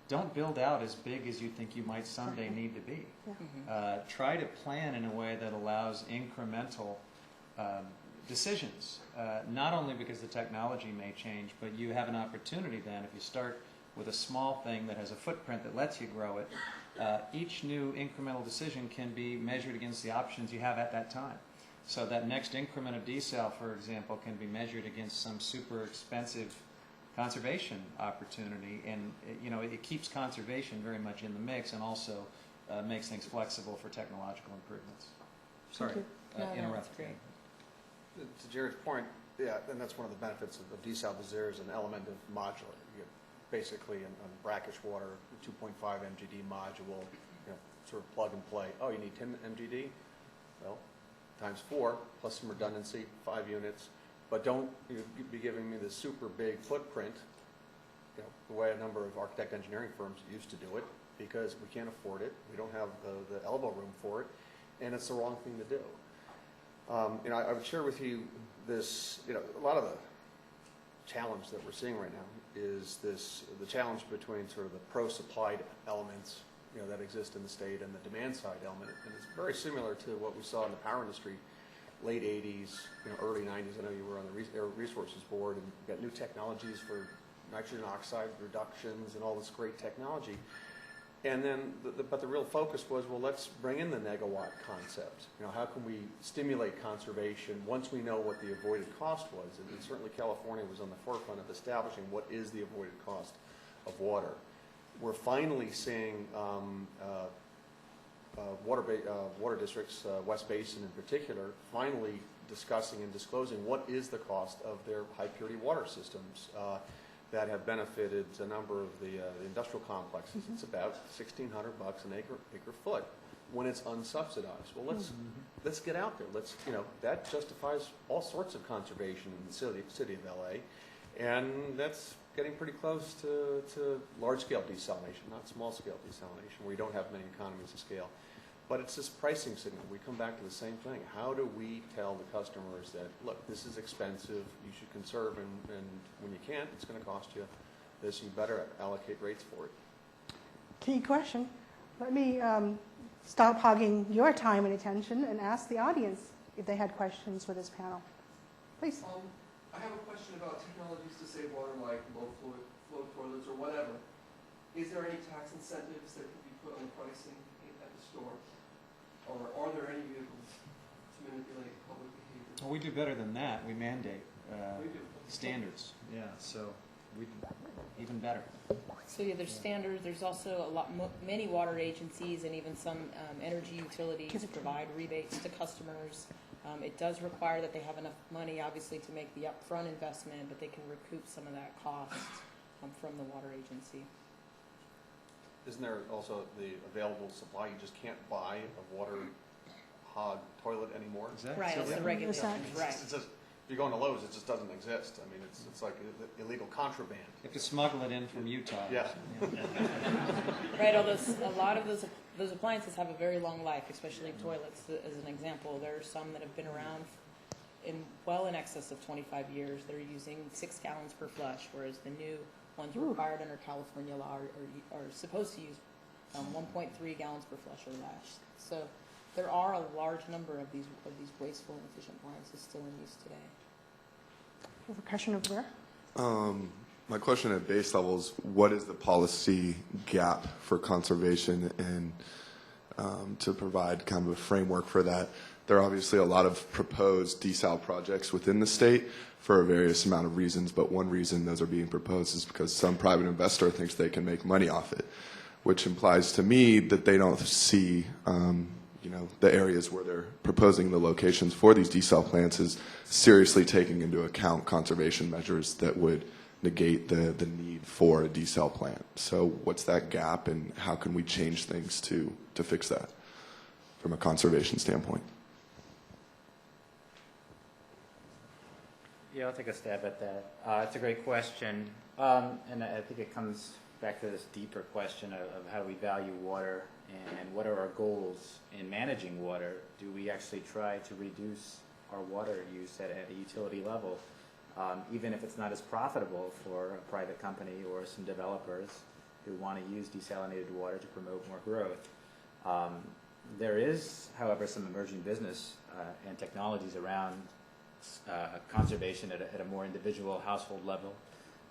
Speaker 3: Don't build out as big as you think you might someday need to be.
Speaker 2: Yeah.
Speaker 3: Try to plan in a way that allows incremental decisions, not only because the technology may change, but you have an opportunity then, if you start with a small thing that has a footprint that lets you grow it, each new incremental decision can be measured against the options you have at that time. So that next increment of desal, for example, can be measured against some super expensive conservation opportunity, and it keeps conservation very much in the mix and also makes things flexible for technological improvements. Sorry, interrupted.
Speaker 5: To Jared's point, yeah, and that's one of the benefits of desal, is there's an element of modular. You get basically on brackish water, 2.5 MGD module, sort of plug and play. Oh, you need 10 MGD? Well, times 4 plus some redundancy, 5 units. But don't be giving me this super big footprint, the way a number of architect engineering firms used to do it, because we can't afford it. We don't have the elbow room for it, and it's the wrong thing to do. I would share with you this, a lot of the challenge that we're seeing right now is the challenge between sort of the pro-supplied elements, that exist in the state and the demand side element. And it's very similar to what we saw in the power industry, late 80s, early 90s. I know you were on the Air Resources Board, and you've got new technologies for nitrogen oxide reductions and all this great technology. And then, but the real focus was, well, let's bring in the negawatt concept. How can we stimulate conservation once we know what the avoided cost was? And certainly California was on the forefront of establishing what is the avoided cost of water. We're finally seeing water districts, West Basin in particular, finally discussing and disclosing what is the cost of their high purity water systems that have benefited a number of the industrial complexes. It's about $1,600 an acre foot when it's unsubsidized. Well, let's get out there. That justifies all sorts of conservation in the city of LA, and that's getting pretty close to large-scale desalination, not small-scale desalination, where you don't have many economies of scale. But it's this pricing signal. We come back to the same thing. How do we tell the customers that, look, this is expensive, you should conserve, and when you can't, it's going to cost you this, you better allocate rates for it.
Speaker 2: Key question. Let me stop hogging your time and attention and ask the audience if they had questions for this panel. Please.
Speaker 8: I have a question about technologies to save water, like low flow toilets or whatever. Is there any tax incentives that could be put on the pricing at the store? Or are there any vehicles to manipulate public behavior?
Speaker 3: Well, we do better than that. We mandate
Speaker 8: We do.
Speaker 3: standards. Yeah, so we even better.
Speaker 4: So yeah, there's standards. There's also many water agencies and even some energy utilities provide rebates to customers. It does require that they have enough money, obviously, to make the upfront investment, but they can recoup some of that cost from the water agency.
Speaker 5: Isn't there also the available supply? You just can't buy a water hog toilet anymore?
Speaker 3: Exactly.
Speaker 4: Right, that's the regulations, right.
Speaker 5: It's just, if you go into Lowe's, it just doesn't exist. I mean, it's like illegal contraband.
Speaker 3: You have to smuggle it in from Utah.
Speaker 5: Yeah.
Speaker 4: Right, although a lot of those appliances have a very long life, especially toilets, as an example. There are some that have been around well in excess of 25 years. They're using 6 gallons per flush, whereas the new ones required under California law are supposed to use 1.3 gallons per flush or less. So there are a large number of these wasteful and inefficient appliances still in use today.
Speaker 2: We have a question over there.
Speaker 9: My question at base level is, what is the policy gap for conservation and to provide kind of a framework for that? There are obviously a lot of proposed desal projects within the state for a various amount of reasons, but one reason those are being proposed is because some private investor thinks they can make money off it, which implies to me that they don't see the areas where they're proposing the locations for these desal plants is seriously taking into account conservation measures that would negate the need for a desal plant. So what's that gap, and how can we change things to fix that from a conservation standpoint?
Speaker 7: Yeah, I'll take a stab at that. It's a great question, and I think it comes back to this deeper question of how we value water and what are our goals in managing water. Do we actually try to reduce our water use at a utility level, even if it's not as profitable for a private company or some developers who want to use desalinated water to promote more growth? There is, however, some emerging business and technologies around conservation at a more individual household level.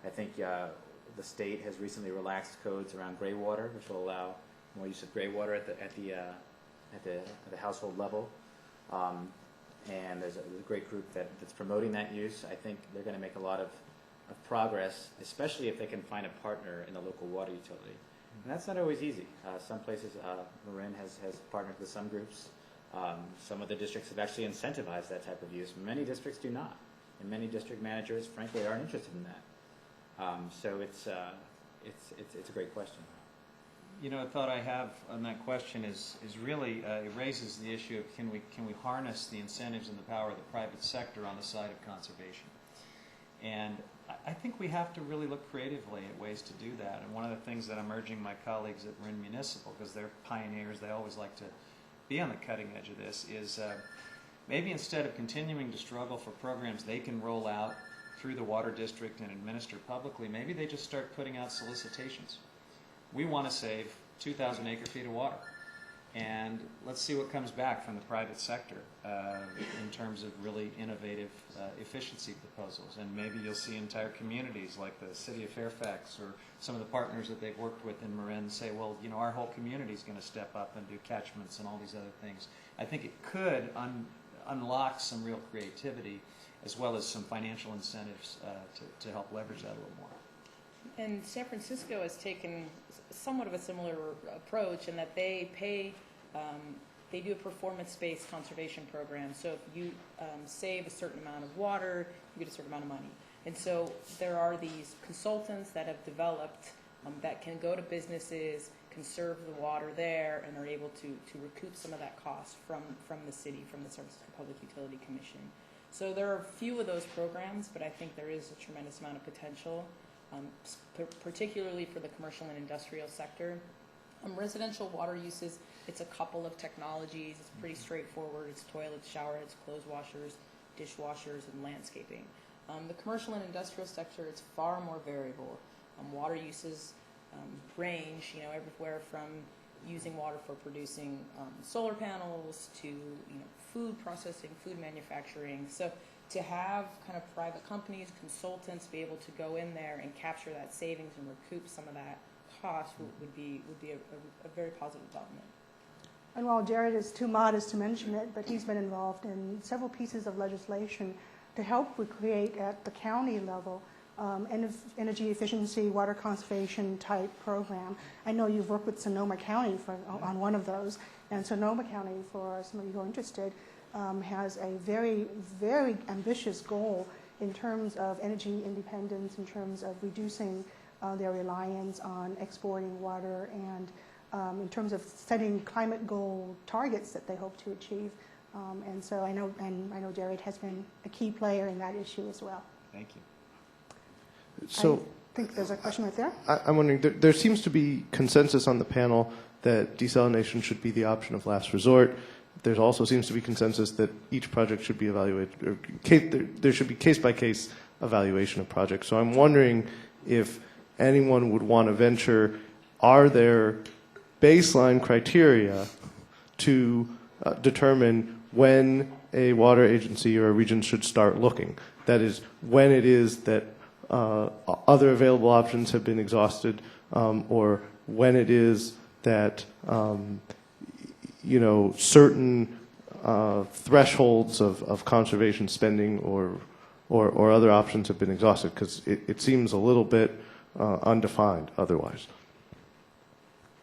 Speaker 7: I think the state has recently relaxed codes around gray water, which will allow more use of gray water at the household level. And there's a great group that's promoting that use. I think they're going to make a lot of progress, especially if they can find a partner in the local water utility. And that's not always easy. Some places, Marin has partnered with some groups. Some of the districts have actually incentivized that type of use. Many districts do not. And many district managers, frankly, aren't interested in that. So it's a great question.
Speaker 3: You know, a thought I have on that question is really it raises the issue of can we harness the incentives and the power of the private sector on the side of conservation? And I think we have to really look creatively at ways to do that. And one of the things that I'm urging my colleagues at Marin Municipal, because they're pioneers, they always like to be on the cutting edge of this, is maybe instead of continuing to struggle for programs they can roll out through the water district and administer publicly, maybe they just start putting out solicitations. We want to save 2,000 acre-feet of water. And let's see what comes back from the private sector in terms of really innovative efficiency proposals. And maybe you'll see entire communities like the city of Fairfax or some of the partners that they've worked with in Marin say, well, you know, our whole community is going to step up and do catchments and all these other things. I think it could unlock some real creativity as well as some financial incentives to help leverage that a little more.
Speaker 4: And San Francisco has taken somewhat of a similar approach in that they pay, they do a performance-based conservation program. So if you save a certain amount of water, you get a certain amount of money. And so there are these consultants that have developed that can go to businesses, conserve the water there, and are able to recoup some of that cost from the city, from the San Francisco Public Utility Commission. So there are a few of those programs, but I think there is a tremendous amount of potential. Particularly for the commercial and industrial sector. Residential water uses, it's a couple of technologies. It's pretty straightforward. It's toilets, showers, clothes washers, dishwashers, and landscaping. The commercial and industrial sector, it's far more variable. Water uses range, you know, everywhere from using water for producing solar panels to, you know, food processing, food manufacturing. So to have kind of private companies, consultants be able to go in there and capture that savings and recoup some of that cost would be a very positive development.
Speaker 2: And while Jared is too modest to mention it, but he's been involved in several pieces of legislation to help create at the county level energy efficiency, water conservation type program. I know you've worked with Sonoma County on one of those, and Sonoma County, for some of you who are interested, has a very, very ambitious goal in terms of energy independence, in terms of reducing their reliance on exporting water, and in terms of setting climate goal targets that they hope to achieve. And so I know Jared has been a key player in that issue as well.
Speaker 3: Thank you.
Speaker 10: So
Speaker 2: I think there's a question right there.
Speaker 10: I'm wondering, there seems to be consensus on the panel that desalination should be the option of last resort. There also seems to be consensus that each project should be evaluated, or there should be case-by-case evaluation of projects. So I'm wondering if anyone would want to venture, are there baseline criteria to determine when a water agency or a region should start looking? That is, when it is that other available options have been exhausted, or when it is that certain thresholds of conservation spending or other options have been exhausted, because it seems a little bit undefined otherwise.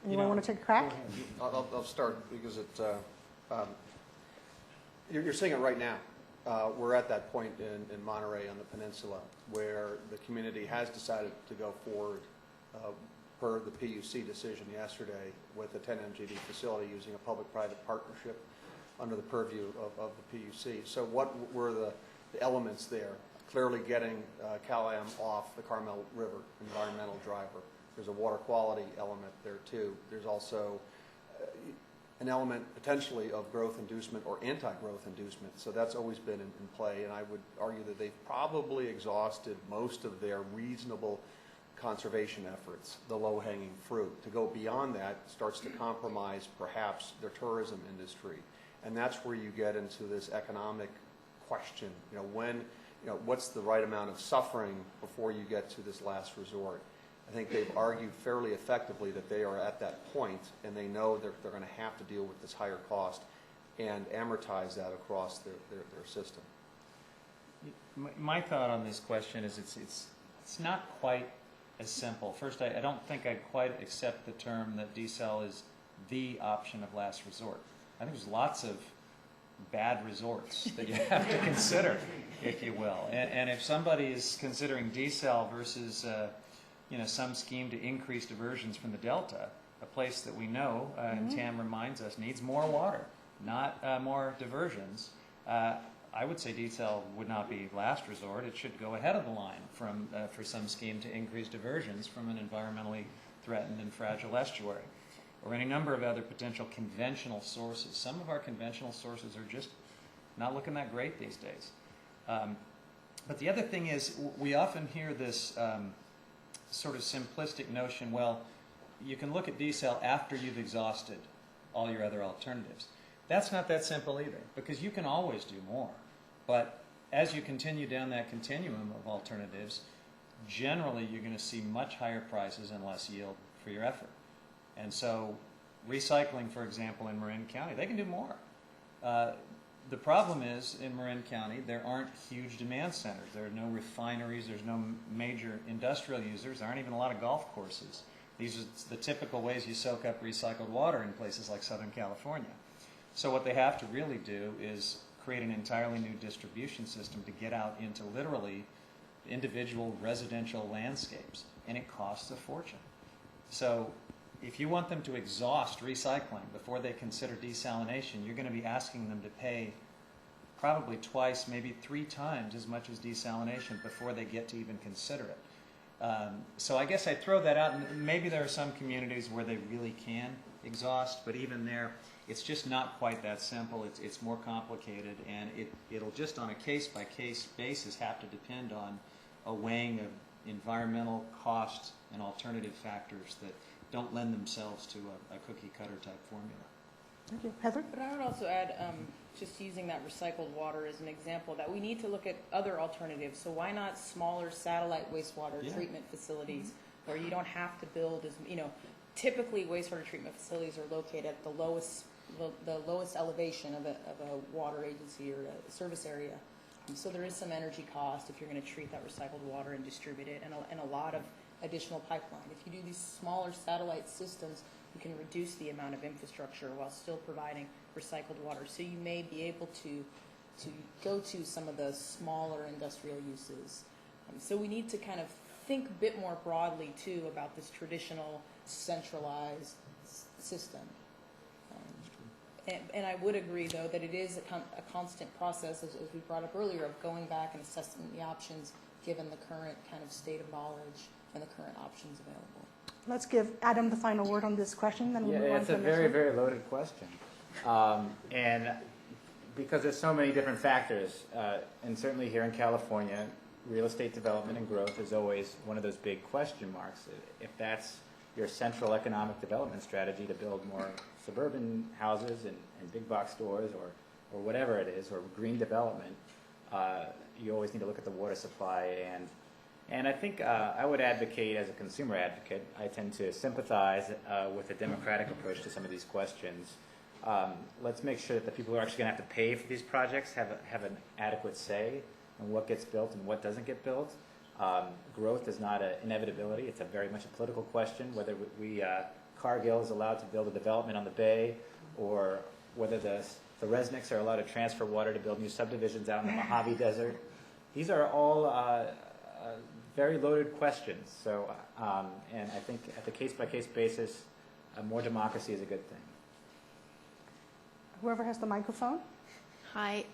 Speaker 2: Anyone want to take a crack?
Speaker 5: I'll start because you're seeing it right now. We're at that point in Monterey on the peninsula where the community has decided to go forward per the PUC decision yesterday with a 10 MGD facility using a public-private partnership under the purview of the PUC. So what were the elements there? Clearly getting Cal-Am off the Carmel River, environmental driver. There's a water quality element there too. There's also an element potentially of growth inducement or anti-growth inducement. So that's always been in play, and I would argue that they've probably exhausted most of their reasonable conservation efforts, the low-hanging fruit. To go beyond that starts to compromise perhaps their tourism industry, and that's where you get into this economic question. What's the right amount of suffering before you get to this last resort? I think they've argued fairly effectively that they are at that point, and they know they're going to have to deal with this higher cost and amortize that across their system.
Speaker 3: My thought on this question is it's not quite as simple. First, I don't think I'd quite accept the term that desal is the option of last resort. I think there's lots of bad resorts that you have to consider, if you will. And if somebody is considering desal versus some scheme to increase diversions from the delta, a place that we know, and Tam reminds us, needs more water, not more diversions, I would say desal would not be last resort. It should go ahead of the line for some scheme to increase diversions from an environmentally threatened and fragile estuary, or any number of other potential conventional sources. Some of our conventional sources are just not looking that great these days. But the other thing is, we often hear this sort of simplistic notion, well, you can look at desal after you've exhausted all your other alternatives. That's not that simple either, because you can always do more. But as you continue down that continuum of alternatives, generally you're going to see much higher prices and less yield for your effort. And so recycling, for example, in Marin County, they can do more. The problem is, in Marin County, there aren't huge demand centers. There are no refineries. There's no major industrial users. There aren't even a lot of golf courses. These are the typical ways you soak up recycled water in places like Southern California. So what they have to really do is create an entirely new distribution system to get out into literally individual residential landscapes, and it costs a fortune. So if you want them to exhaust recycling before they consider desalination, you're going to be asking them to pay probably twice, maybe 3 times as much as desalination before they get to even consider it. So I guess I throw that out, and maybe there are some communities where they really can exhaust, but even there, it's just not quite that simple. It's more complicated, and it'll just on a case-by-case basis have to depend on a weighing of environmental costs and alternative factors that don't lend themselves to a cookie-cutter type formula.
Speaker 2: Thank you. Heather?
Speaker 4: But I would also add, just using that recycled water as an example, that we need to look at other alternatives. So why not smaller satellite wastewater treatment facilities where you don't have to build as, typically wastewater treatment facilities are located at the lowest elevation of a water agency or a service area. So there is some energy cost if you're going to treat that recycled water and distribute it, and a lot of additional pipeline. If you do these smaller satellite systems, you can reduce the amount of infrastructure while still providing recycled water. So you may be able to go to some of the smaller industrial uses. So we need to kind of think a bit more broadly, too, about this traditional centralized system. And I would agree, though, that it is a constant process, as we brought up earlier, of going back and assessing the options given the current kind of state of knowledge and the current options available.
Speaker 2: Let's give Adam the final word on this question, then we'll move on
Speaker 7: it's
Speaker 2: to
Speaker 7: a
Speaker 2: the next
Speaker 7: very,
Speaker 2: one.
Speaker 7: very loaded question. And because there's so many different factors, and certainly here in California, real estate development and growth is always one of those big question marks. If that's your central economic development strategy to build more suburban houses and big box stores or whatever it is, or green development, you always need to look at the water supply. And I think I would advocate, as a consumer advocate, I tend to sympathize with the democratic approach to some of these questions. Let's make sure that the people who are actually going to have to pay for these projects have an adequate say in what gets built and what doesn't get built. Growth is not an inevitability. It's very much a political question, whether Cargill is allowed to build a development on the bay, or whether the Resnicks are allowed to transfer water to build new subdivisions out in the Mojave Desert. These are all very loaded questions. So, and I think at the case-by-case basis, more democracy is a good thing.
Speaker 2: Whoever has the microphone.
Speaker 11: Hi.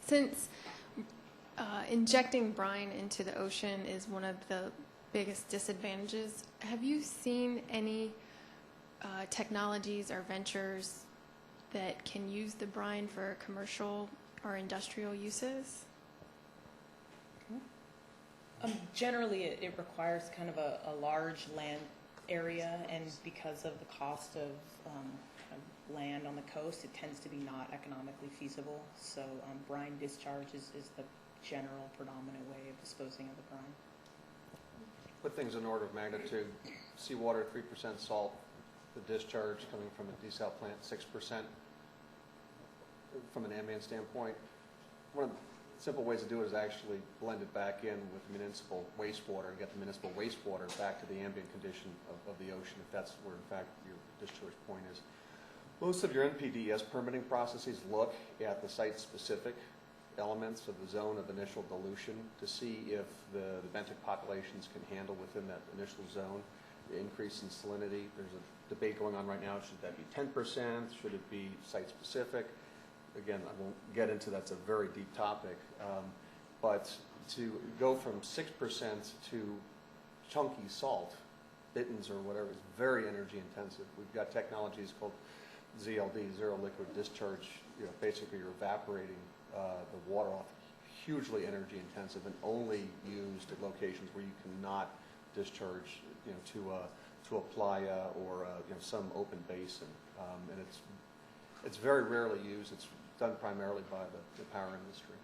Speaker 11: Since injecting brine into the ocean is one of the biggest disadvantages, have you seen any technologies or ventures that can use the brine for commercial or industrial uses?
Speaker 4: Generally, it requires kind of a large land area, and because of the cost of land on the coast, it tends to be not economically feasible. So brine discharge is the general predominant way of disposing of the brine.
Speaker 5: Put things in order of magnitude. Seawater, 3% salt. The discharge coming from a desal plant, 6% from an ambient standpoint. One of the simple ways to do it is actually blend it back in with municipal wastewater and get the municipal wastewater back to the ambient condition of the ocean, if that's where, in fact, your discharge point is. Most of your NPDES permitting processes look at the site-specific elements of the zone of initial dilution to see if the benthic populations can handle within that initial zone the increase in salinity. There's a debate going on right now. Should that be 10%? Should it be site-specific? Again, I won't get into that's a very deep topic. But to go from 6% to chunky salt, bittens or whatever, is very energy intensive. We've got technologies called ZLD, zero liquid discharge. Basically you're evaporating the water off, hugely energy intensive and only used at locations where you cannot discharge to to apply some open basin. And it's very rarely used. It's done primarily by the power industry.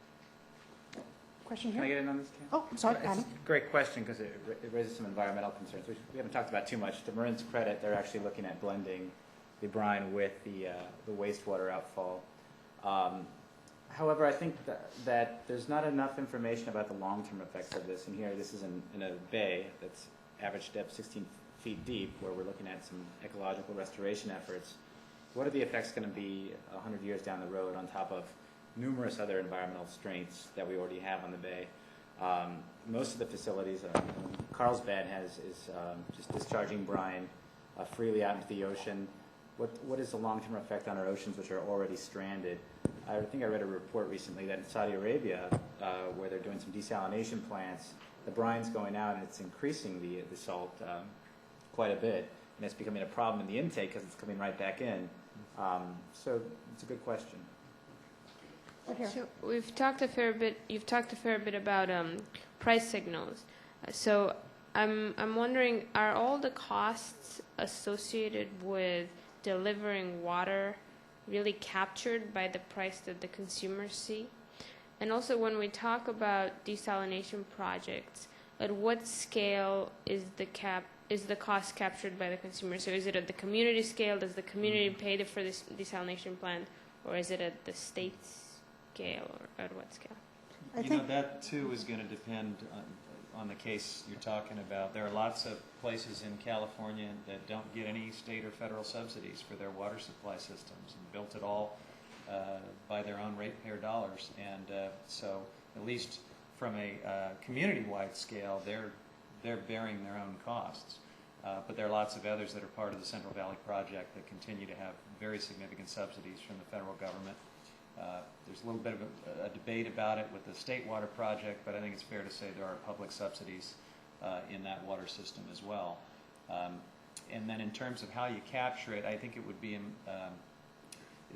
Speaker 2: Question
Speaker 7: Can I
Speaker 2: here?
Speaker 7: get in on this, Cam?
Speaker 2: Oh, sorry,
Speaker 7: It's
Speaker 2: Adam.
Speaker 7: a great question because it raises some environmental concerns, which we haven't talked about too much. To Marin's credit, they're actually looking at blending the brine with the wastewater outfall. However, I think that there's not enough information about the long-term effects of this. And here, this is in a bay that's average depth 16 feet deep, where we're looking at some ecological restoration efforts. What are the effects going to be 100 years down the road on top of numerous other environmental constraints that we already have on the bay? Most of the facilities, Carlsbad is just discharging brine freely out into the ocean. What is the long-term effect on our oceans, which are already stranded? I think I read a report recently that in Saudi Arabia, where they're doing some desalination plants, the brine's going out and it's increasing the salt quite a bit, and it's becoming a problem in the intake because it's coming right back in. So it's a good question.
Speaker 12: So we've talked a fair bit. You've talked a fair bit about price signals. So I'm wondering, are all the costs associated with delivering water really captured by the price that the consumers see? And also, when we talk about desalination projects, at what scale is the cost captured by the consumer? So is it at the community scale? Does the community pay for this desalination plant, or is it at the state scale, or at what scale?
Speaker 3: That too is going to depend on the case you're talking about. There are lots of places in California that don't get any state or federal subsidies for their water supply systems and built it all by their own ratepayer dollars. And so at least from a community-wide scale, they're bearing their own costs. But there are lots of others that are part of the Central Valley Project that continue to have very significant subsidies from the federal government. There's a little bit of a debate about it with the State Water Project, but I think it's fair to say there are public subsidies in that water system as well. And then in terms of how you capture it, I think it would be,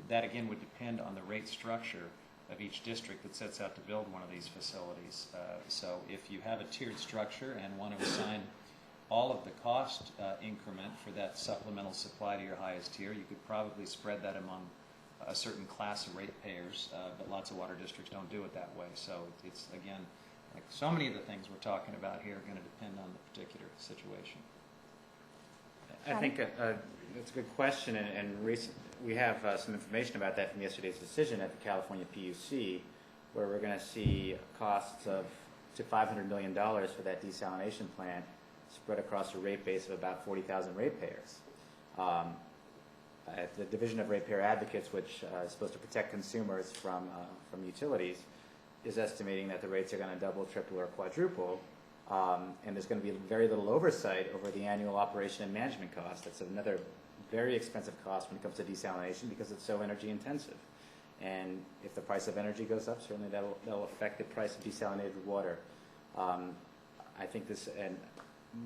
Speaker 3: that again would depend on the rate structure of each district that sets out to build one of these facilities. So if you have a tiered structure and want to assign all of the cost increment for that supplemental supply to your highest tier, you could probably spread that among a certain class of ratepayers, but lots of water districts don't do it that way. So it's, again, like so many of the things we're talking about here are going to depend on the particular situation.
Speaker 7: I think that's a good question, and we have some information about that from yesterday's decision at the California PUC, where we're going to see costs of to $500 million for that desalination plant spread across a rate base of about 40,000 ratepayers. At the Division of Ratepayer Advocates, which is supposed to protect consumers from utilities, is estimating that the rates are going to double, triple, or quadruple, and there's going to be very little oversight over the annual operation and management cost. That's another very expensive cost when it comes to desalination because it's so energy intensive. And if the price of energy goes up, certainly that'll affect the price of desalinated water. I think this, and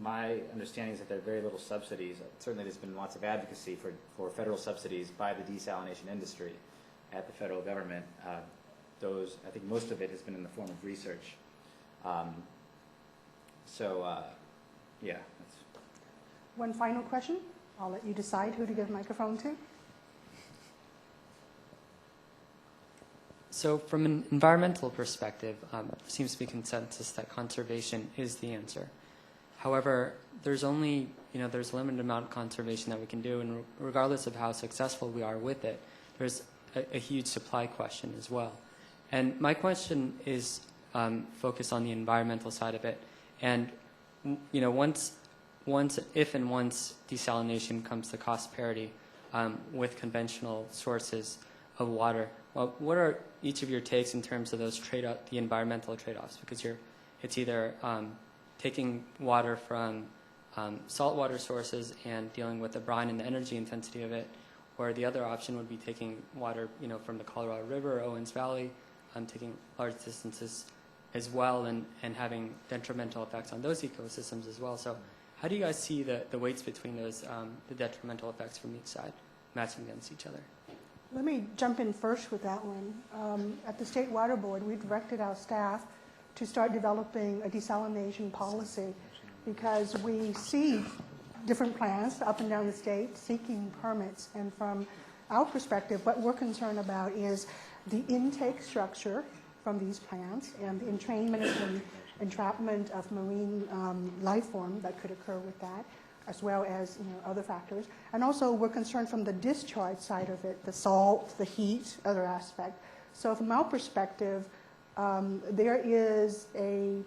Speaker 7: my understanding is that there are very little subsidies. Certainly there's been lots of advocacy for federal subsidies by the desalination industry at the federal government. I think most of it has been in the form of research. Yeah. That's...
Speaker 2: One final question. I'll let you decide who to give the microphone to.
Speaker 13: So from an environmental perspective, there seems to be consensus that conservation is the answer. However, there's only, there's a limited amount of conservation that we can do, and regardless of how successful we are with it, there's a huge supply question as well. And my question is focused on the environmental side of it. And, once desalination comes to cost parity with conventional sources of water, well, what are each of your takes in terms of those the environmental trade-offs? Because it's either taking water from saltwater sources and dealing with the brine and the energy intensity of it, or the other option would be taking water, from the Colorado River or Owens Valley, taking large distances as well, and having detrimental effects on those ecosystems as well. So how do you guys see the weights between those, the detrimental effects from each side matching against each other?
Speaker 2: Let me jump in first with that one. At the State Water Board, we directed our staff to start developing a desalination policy because we see different plants up and down the state seeking permits. And from our perspective, what we're concerned about is the intake structure from these plants and the entrainment and entrapment of marine life form that could occur with that, as well as other factors. And also we're concerned from the discharge side of it, the salt, the heat, other aspect. So from our perspective, there is a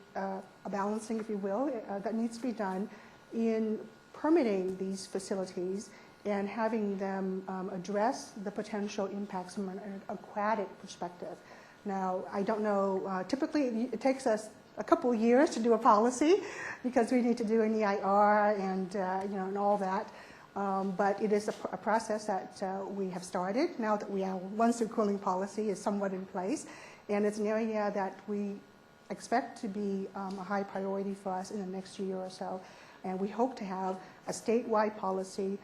Speaker 2: balancing, if you will, that needs to be done in permitting these facilities and having them address the potential impacts from an aquatic perspective. Now, I don't know, typically it takes us a couple of years to do a policy because we need to do an EIR and, and all that. But it is a process that we have started now that we have, once the cooling policy is somewhat in place. And it's an area that we expect to be a high priority for us in the next year or so. And we hope to have a statewide policy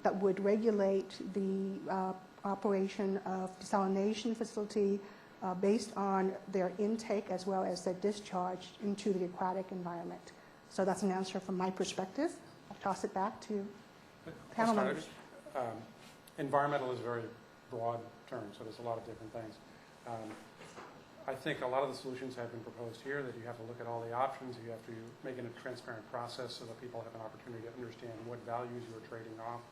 Speaker 2: that would regulate the operation of desalination facility based on their intake as well as their discharge into the aquatic environment. So that's an answer from my perspective. I'll toss it back to panel members.
Speaker 6: Environmental is a very broad term, so there's a lot of different things. I think a lot of the solutions have been proposed here, that you have to look at all the options, you have to make it a transparent process so that people have an opportunity to understand what values you are trading off.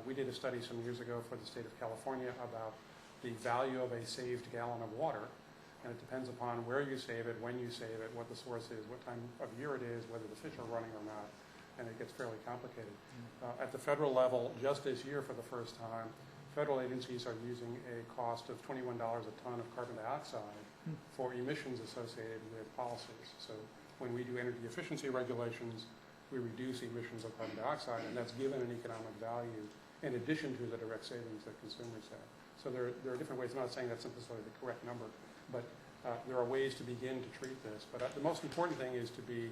Speaker 6: We did a study some years ago for the state of California about the value of a saved gallon of water, and it depends upon where you save it, when you save it, what the source is, what time of year it is, whether the fish are running or not, and it gets fairly complicated. At the federal level, just this year for the first time, federal agencies are using a cost of $21 a ton of carbon dioxide for emissions associated with policies. So when we do energy efficiency regulations, we reduce emissions of carbon dioxide, and that's given an economic value in addition to the direct savings that consumers have. So there are different ways. I'm not saying that's necessarily the correct number, but there are ways to begin to treat this. But the most important thing is to be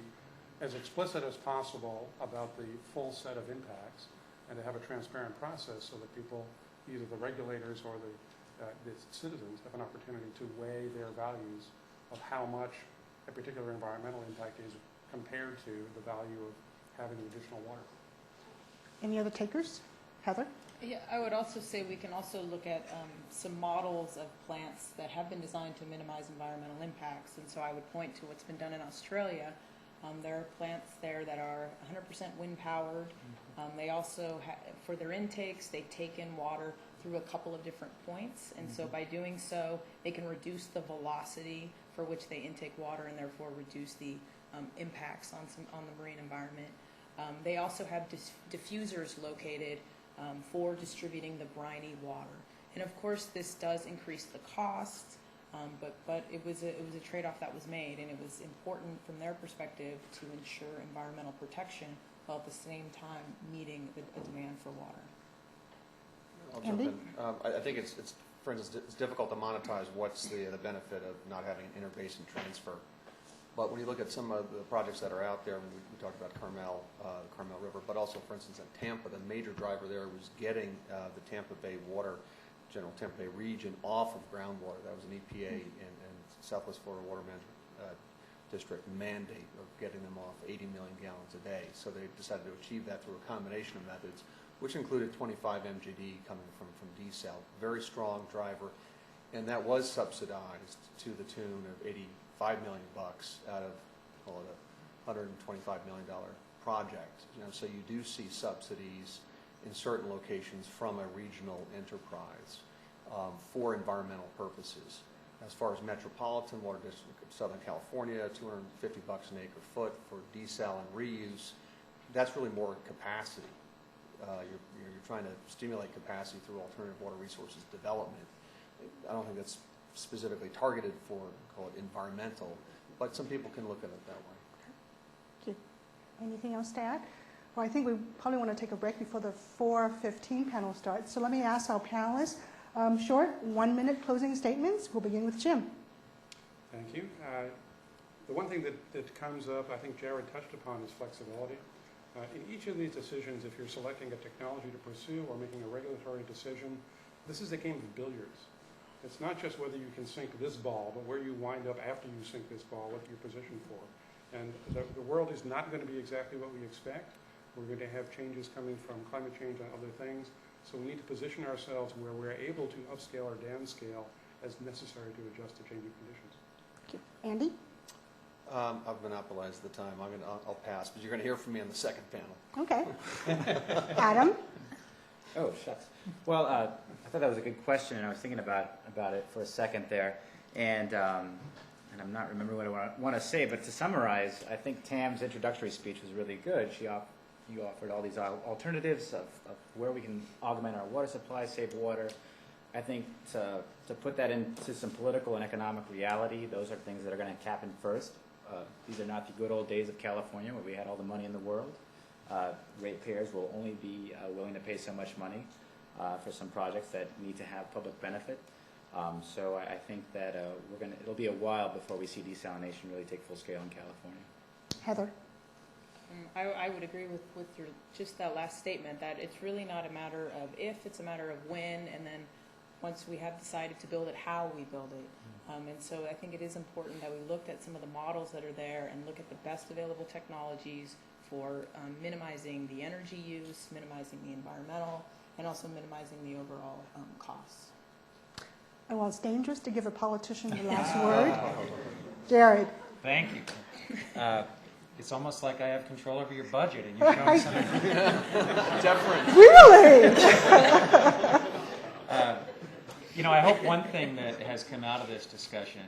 Speaker 6: as explicit as possible about the full set of impacts and to have a transparent process so that people, either the regulators or the citizens, have an opportunity to weigh their values of how much a particular environmental impact is compared to the value of having additional water.
Speaker 2: Any other takers? Heather?
Speaker 4: Yeah, I would also say we can also look at some models of plants that have been designed to minimize environmental impacts. And so I would point to what's been done in Australia. There are plants there that are 100% wind powered. They also, for their intakes, they take in water through a couple of different points. And so by doing so, they can reduce the velocity for which they intake water and therefore reduce the impacts on the marine environment. They also have diffusers located for distributing the briny water. And of course, this does increase the cost, but it was a trade-off that was made, and it was important from their perspective to ensure environmental protection while at the same time meeting a demand for water.
Speaker 5: I'll jump in. I think it's, for instance, it's difficult to monetize what's the benefit of not having an interbasin transfer. But when you look at some of the projects that are out there, we talked about Carmel, the Carmel River, but also, for instance, in Tampa, the major driver there was getting the Tampa Bay water, general Tampa Bay region, off of groundwater. That was an EPA and Southwest Florida Water Management District mandate of getting them off 80 million gallons a day. So they decided to achieve that through a combination of methods, which included 25 MGD coming from desal. Very strong driver, and that was subsidized to the tune of $85 million out of, call it a $125 million project. So you do see subsidies in certain locations from a regional enterprise for environmental purposes. As far as Metropolitan Water District of Southern California, $250 an acre foot for desal and reuse, that's really more capacity. You're trying to stimulate capacity through alternative water resources development. I don't think that's specifically targeted for, call it environmental, but some people can look at it that way.
Speaker 2: Thank you. Anything else to add? Well, I think we probably want to take a break before the 4:15 panel starts. So let me ask our panelists short 1-minute closing statements. We'll begin with Jim.
Speaker 6: Thank you. The one thing that comes up, I think Jared touched upon, is flexibility. In each of these decisions, if you're selecting a technology to pursue or making a regulatory decision, this is a game of billiards. It's not just whether you can sink this ball, but where you wind up after you sink this ball, what you're positioned for. And the world is not going to be exactly what we expect, We're going to have changes coming from climate change and other things. So we need to position ourselves where we're able to upscale or downscale as necessary to adjust to changing conditions.
Speaker 2: Thank you. Andy?
Speaker 5: I've monopolized the time. I'll pass, but you're going to hear from me on the second panel.
Speaker 2: Okay. Adam?
Speaker 7: Oh, shucks. Well, I thought that was a good question, and I was thinking about it for a second there, and I'm not remembering what I want to say, but to summarize, I think Tam's introductory speech was really good. You offered all these alternatives of where we can augment our water supply, save water. I think to put that into some political and economic reality, those are things that are going to happen first. These are not the good old days of California where we had all the money in the world. Ratepayers will only be willing to pay so much money for some projects that need to have public benefit. So I think that it'll be a while before we see desalination really take full scale in California.
Speaker 2: Heather?
Speaker 4: I would agree with your just that last statement, that it's really not a matter of if, it's a matter of when, and then once we have decided to build it, how we build it. And so I think it is important that we looked at some of the models that are there and look at the best available technologies for minimizing the energy use, minimizing the environmental, and also minimizing the overall costs.
Speaker 2: And while it's dangerous to give a politician the last word, Jared.
Speaker 3: Thank you. It's almost like I have control over your budget, and you're showing some deference.
Speaker 2: Really?
Speaker 3: I hope one thing that has come out of this discussion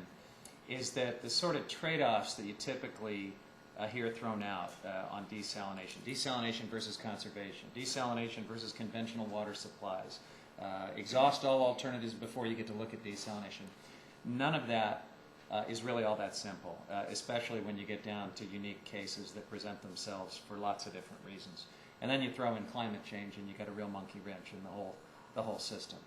Speaker 3: is that the sort of trade-offs that you typically hear thrown out on desalination versus conservation, desalination versus conventional water supplies, exhaust all alternatives before you get to look at desalination. None of that is really all that simple, especially when you get down to unique cases that present themselves for lots of different reasons. And then you throw in climate change, and you got a real monkey wrench in the whole system.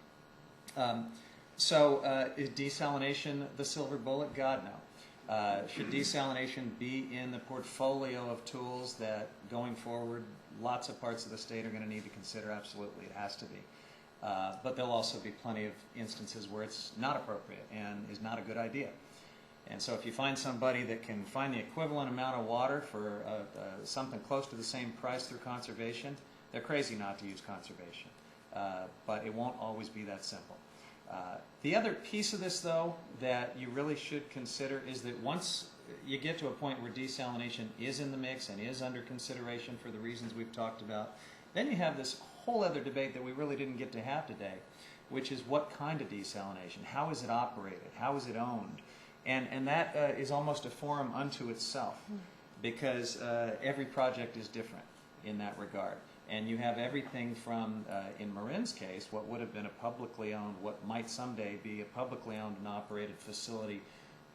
Speaker 3: Is desalination the silver bullet? God, no. Should desalination be in the portfolio of tools that, going forward, lots of parts of the state are going to need to consider? Absolutely, it has to be. But there'll also be plenty of instances where it's not appropriate and is not a good idea. And so if you find somebody that can find the equivalent amount of water for something close to the same price through conservation, they're crazy not to use conservation. But it won't always be that simple. The other piece of this, though, that you really should consider is that once you get to a point where desalination is in the mix and is under consideration for the reasons we've talked about, then you have this whole other debate that we really didn't get to have today, which is what kind of desalination? How is it operated? How is it owned? And that is almost a forum unto itself, because every project is different in that regard. And you have everything from, in Marin's case, what would have been a publicly owned, what might someday be a publicly owned and operated facility,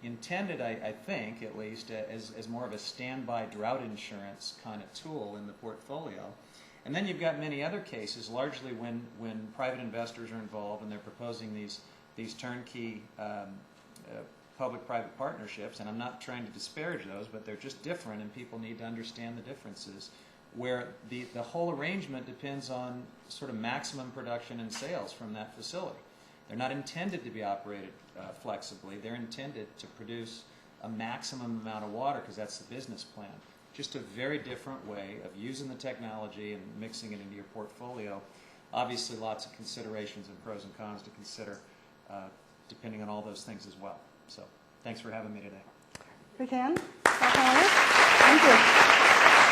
Speaker 3: intended, I think, at least, as more of a standby drought insurance kind of tool in the portfolio. And then you've got many other cases, largely when private investors are involved and they're proposing these turnkey public-private partnerships, and I'm not trying to disparage those, but they're just different, and people need to understand the differences, where the whole arrangement depends on sort of maximum production and sales from that facility. They're not intended to be operated flexibly. They're intended to produce a maximum amount of water, because that's the business plan. Just a very different way of using the technology and mixing it into your portfolio. Obviously, lots of considerations and pros and cons to consider, depending on all those things as well. So, thanks for having me today.
Speaker 2: We can.